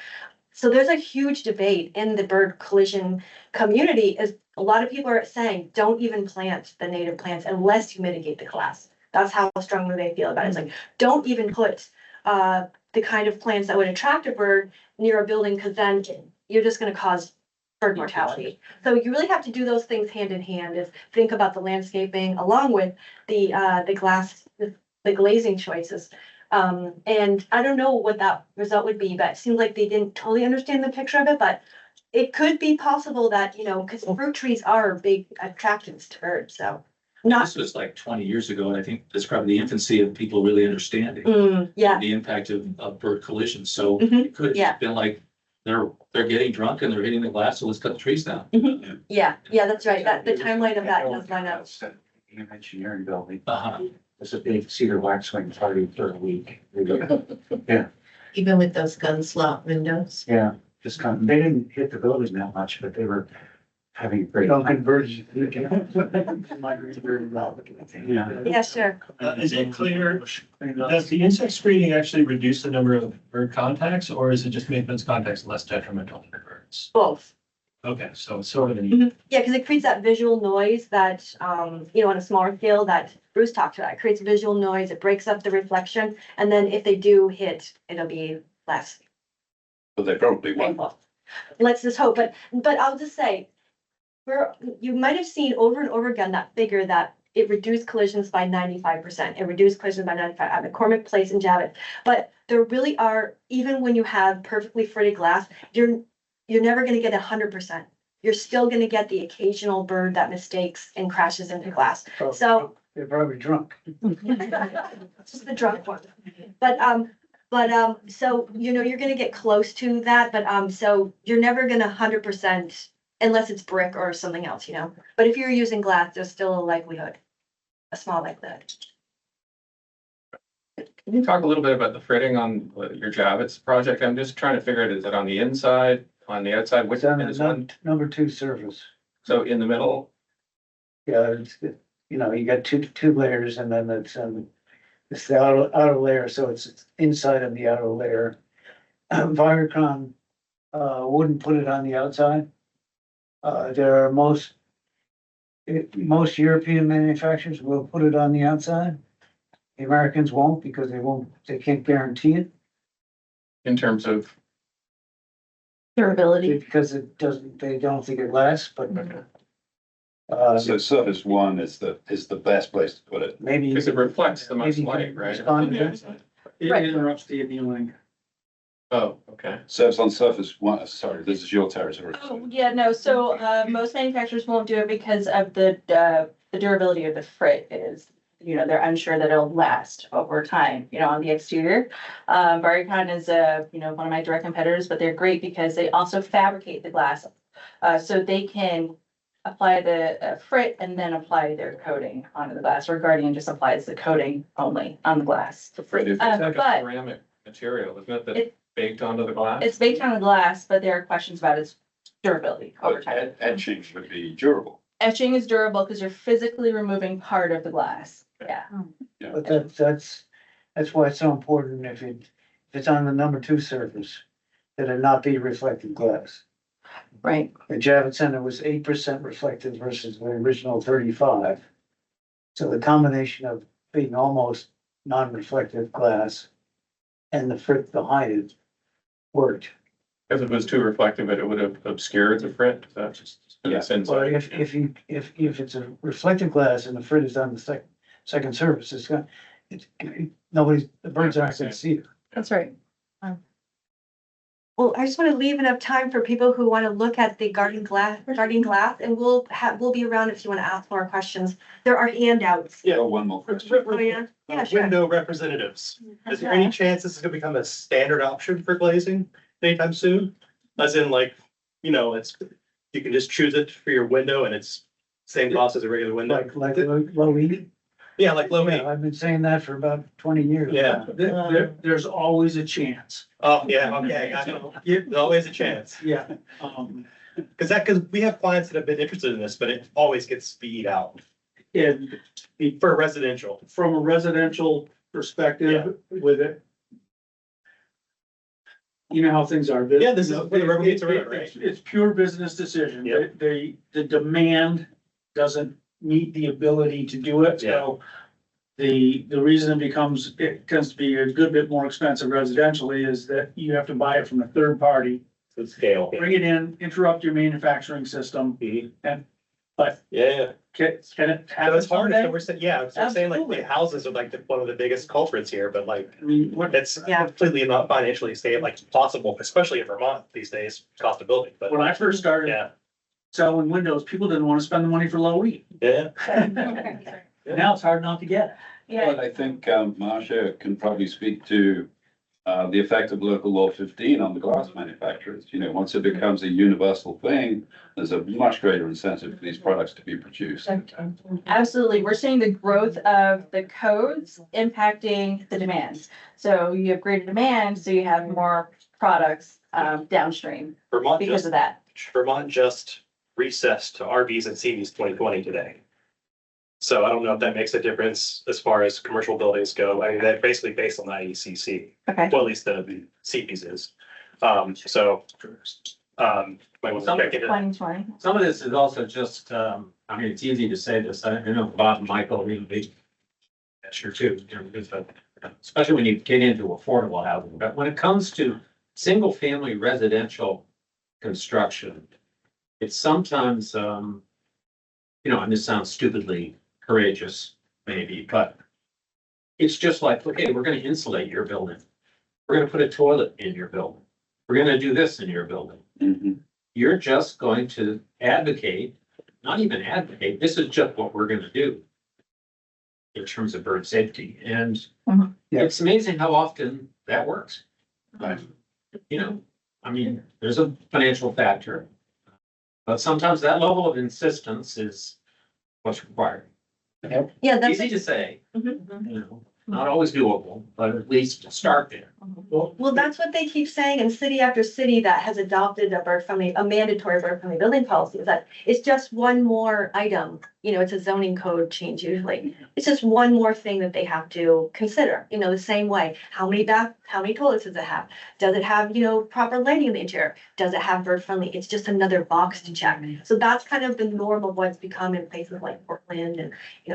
So there's a huge debate in the bird collision community. Is a lot of people are saying, don't even plant the native plants unless you mitigate the glass. That's how strongly they feel about it. It's like, don't even put the kind of plants that would attract a bird near a building, because then you're just going to cause bird mortality. So you really have to do those things hand in hand. Is think about the landscaping along with the glass, the glazing choices. And I don't know what that result would be, but it seems like they didn't totally understand the picture of it. But it could be possible that, you know, because fruit trees are big attractants to birds. So This was like 20 years ago, and I think that's probably the infancy of people really understanding yeah. the impact of bird collisions. So Mhm. it could have Yeah. just been like they're getting drunk and they're hitting the glass, so let's cut the trees down. Yeah, that's right. That the timeline of that does line up. engineering building, Uh-huh. there's a big cedar waxwing party for a week. Even with those gun slot windows. Yeah, they didn't hit the building that much, but they were having great. Duncan birds. Yeah. Yeah, sure. Is it clear, does the insect screening actually reduce the number of bird contacts, or is it just make those contacts less detrimental to the birds? Both. Okay, so it's sort of an. Yeah, because it creates that visual noise that, you know, on a smaller scale that Bruce talked about. It creates visual noise, it breaks up the reflection, and then if they do hit, it'll be less. But they probably won't. painful. Let's just hope, but I'll just say, you might have seen over and over again that figure that it reduced collisions by 95%. It reduced collisions by 95 at McCormick Place in Javits. But there really are, even when you have perfectly fritted glass, you're never gonna get 100%. You're still gonna get the occasional bird that mistakes and crashes into glass. So They're probably drunk. just the drunk one. But so, you're gonna get close to that, but, so you're never gonna 100% unless it's brick or something else, But if you're using glass, there's still a likelihood, a small likelihood. Can you talk a little bit about the fritting on your Javits project? I'm just trying to figure out, is it on the inside, on the outside? Which It's on is the one? number 2 surface. So in the middle? Yeah, you got two layers and then it's the outer layer, so it's inside of the outer layer. Viracron, wouldn't put it on the outside. There are most European manufacturers will put it on the outside. The Americans won't because they can't guarantee it. In terms of, Durability. Because they don't think it lasts, but. So surface one is the best place to put it. Maybe. because it reflects the most maybe light, right? respond to Yeah. that. It Right. interrupts the annealing. Oh, okay. So it's on surface one, sorry, this is your territory. Oh, yeah, no, so, most manufacturers won't do it because of the durability of the frit is, they're unsure that it'll last over time, on the exterior. Baricon is, one of my direct competitors, but they're great because they also fabricate the glass. So they can apply the frit and then apply their coating onto the glass, or Guardian just applies the coating only on the glass. It's like a but- ceramic material, isn't it, It- that's baked onto the glass? It's baked on the glass, but there are questions about its durability over But time. etching would be durable. Etching is durable because you're physically removing part of the glass. Yeah. But that's why it's so important if it's on the number 2 surface, that it not be reflective glass. Right. The Javits Center was 8% reflective versus the original 35. So the combination of being almost non-reflective glass and the frit behind it worked. If it was too reflective, it would have obscured the frit, that's just. Yeah. It's Well, inside. if it's a reflective glass and the frit is on the second surface, the birds aren't gonna see it. That's right. Well, I just want to leave enough time for people who want to look at the guardian glass, and we'll be around if you want to ask more questions. There are handouts. Yeah, one more question. Oh, yeah? Yeah, sure. Window representatives. Is there any chance this is gonna become a standard option for glazing anytime soon? As in you can just choose it for your window and it's same cost as a regular window? Like low E. Yeah, like low Yeah, E. I've been saying that for about 20 years. Yeah. There's always a chance. Oh, yeah, okay, I know. There's always a chance. Yeah. Because we have clients that have been interested in this, but it always gets speed out And for residential. from a residential perspective with it. You know how things are. Yeah, this is where the rubber meets the road, right? It's pure business decision. Yeah. The demand doesn't meet the ability to do it, so. The reason it tends to be a good bit more expensive residentially is that you have to buy it from a third party. The scale. Bring it in, interrupt your manufacturing system, but Yeah. can it So happen it's hard, someday? so we're saying, yeah, so we're saying like the houses are like one of the biggest culprits here, but like. I mean, what, It's Yeah. completely not financially stable, like possible, especially in Vermont these days, cost of building, but when I first started yeah, selling windows, people didn't want to spend the money for low E. yeah. Now it's hard not to get. But I think Marcia can probably speak to the effect of local law 15 on the glass manufacturers. Once it becomes a universal thing, there's a much greater incentive for these products to be produced. Absolutely. We're seeing the growth of the codes impacting the demand. So you have greater demand, so you have more products downstream Vermont because of that. just recessed to RVs and CVs 2020 today. So I don't know if that makes a difference as far as commercial buildings go. I mean, they're basically based on the IECC, Okay. well, at least the CPs is. Might want to check it out. 2020. Some of this is also just, it's easy to say this, I know Bob and Michael, that's sure too, because especially when you get into affordable housing, but when it comes to single family residential construction, it's sometimes, and this sounds stupidly courageous, maybe, but it's just like, okay, we're gonna insulate your building. We're gonna put a toilet in your building. We're gonna do this in your building. You're just going to advocate, not even advocate, this is just what we're gonna do in terms of bird safety. And it's amazing how often that works. Right. There's a financial factor, but sometimes that level of insistence is what's required. Yeah, that's. Easy to say, not always doable, but at least start there. Well, that's what they keep saying in city after city that has adopted a mandatory bird friendly building policy, is that it's just one more item. It's a zoning code change usually. It's just one more thing that they have to consider, the same way. How many toilets does it have? Does it have, proper lighting in the interior? Does it have bird friendly? It's just another box to check. So that's kind of the norm of what's become in places like Portland and,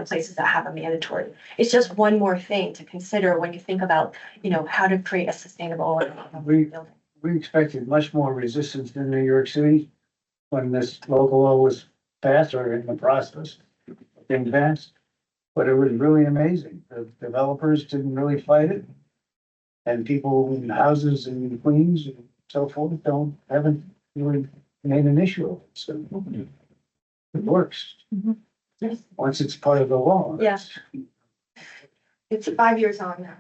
places that have a mandatory. It's just one more thing to consider when you think about, how to create a sustainable We- building. We expected much more resistance in New York City when this local law was passed or in the process of being passed. But it was really amazing. The developers didn't really fight it. And people in houses in Queens and so forth haven't really made an issue of it. So it works. Once it's part of the law. Yeah. It's 5 years on now.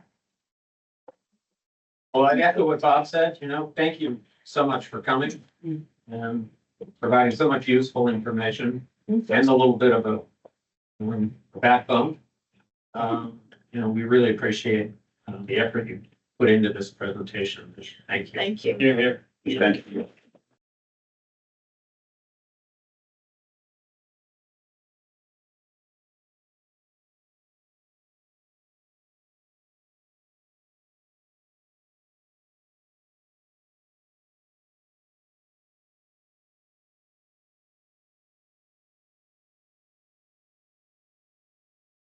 Well, I echo what Bob said, thank you so much for coming and providing so much useful information and a little bit of a backbone. We really appreciate the effort you put into this presentation. Thank you. Thank you. Here, here. Thank you.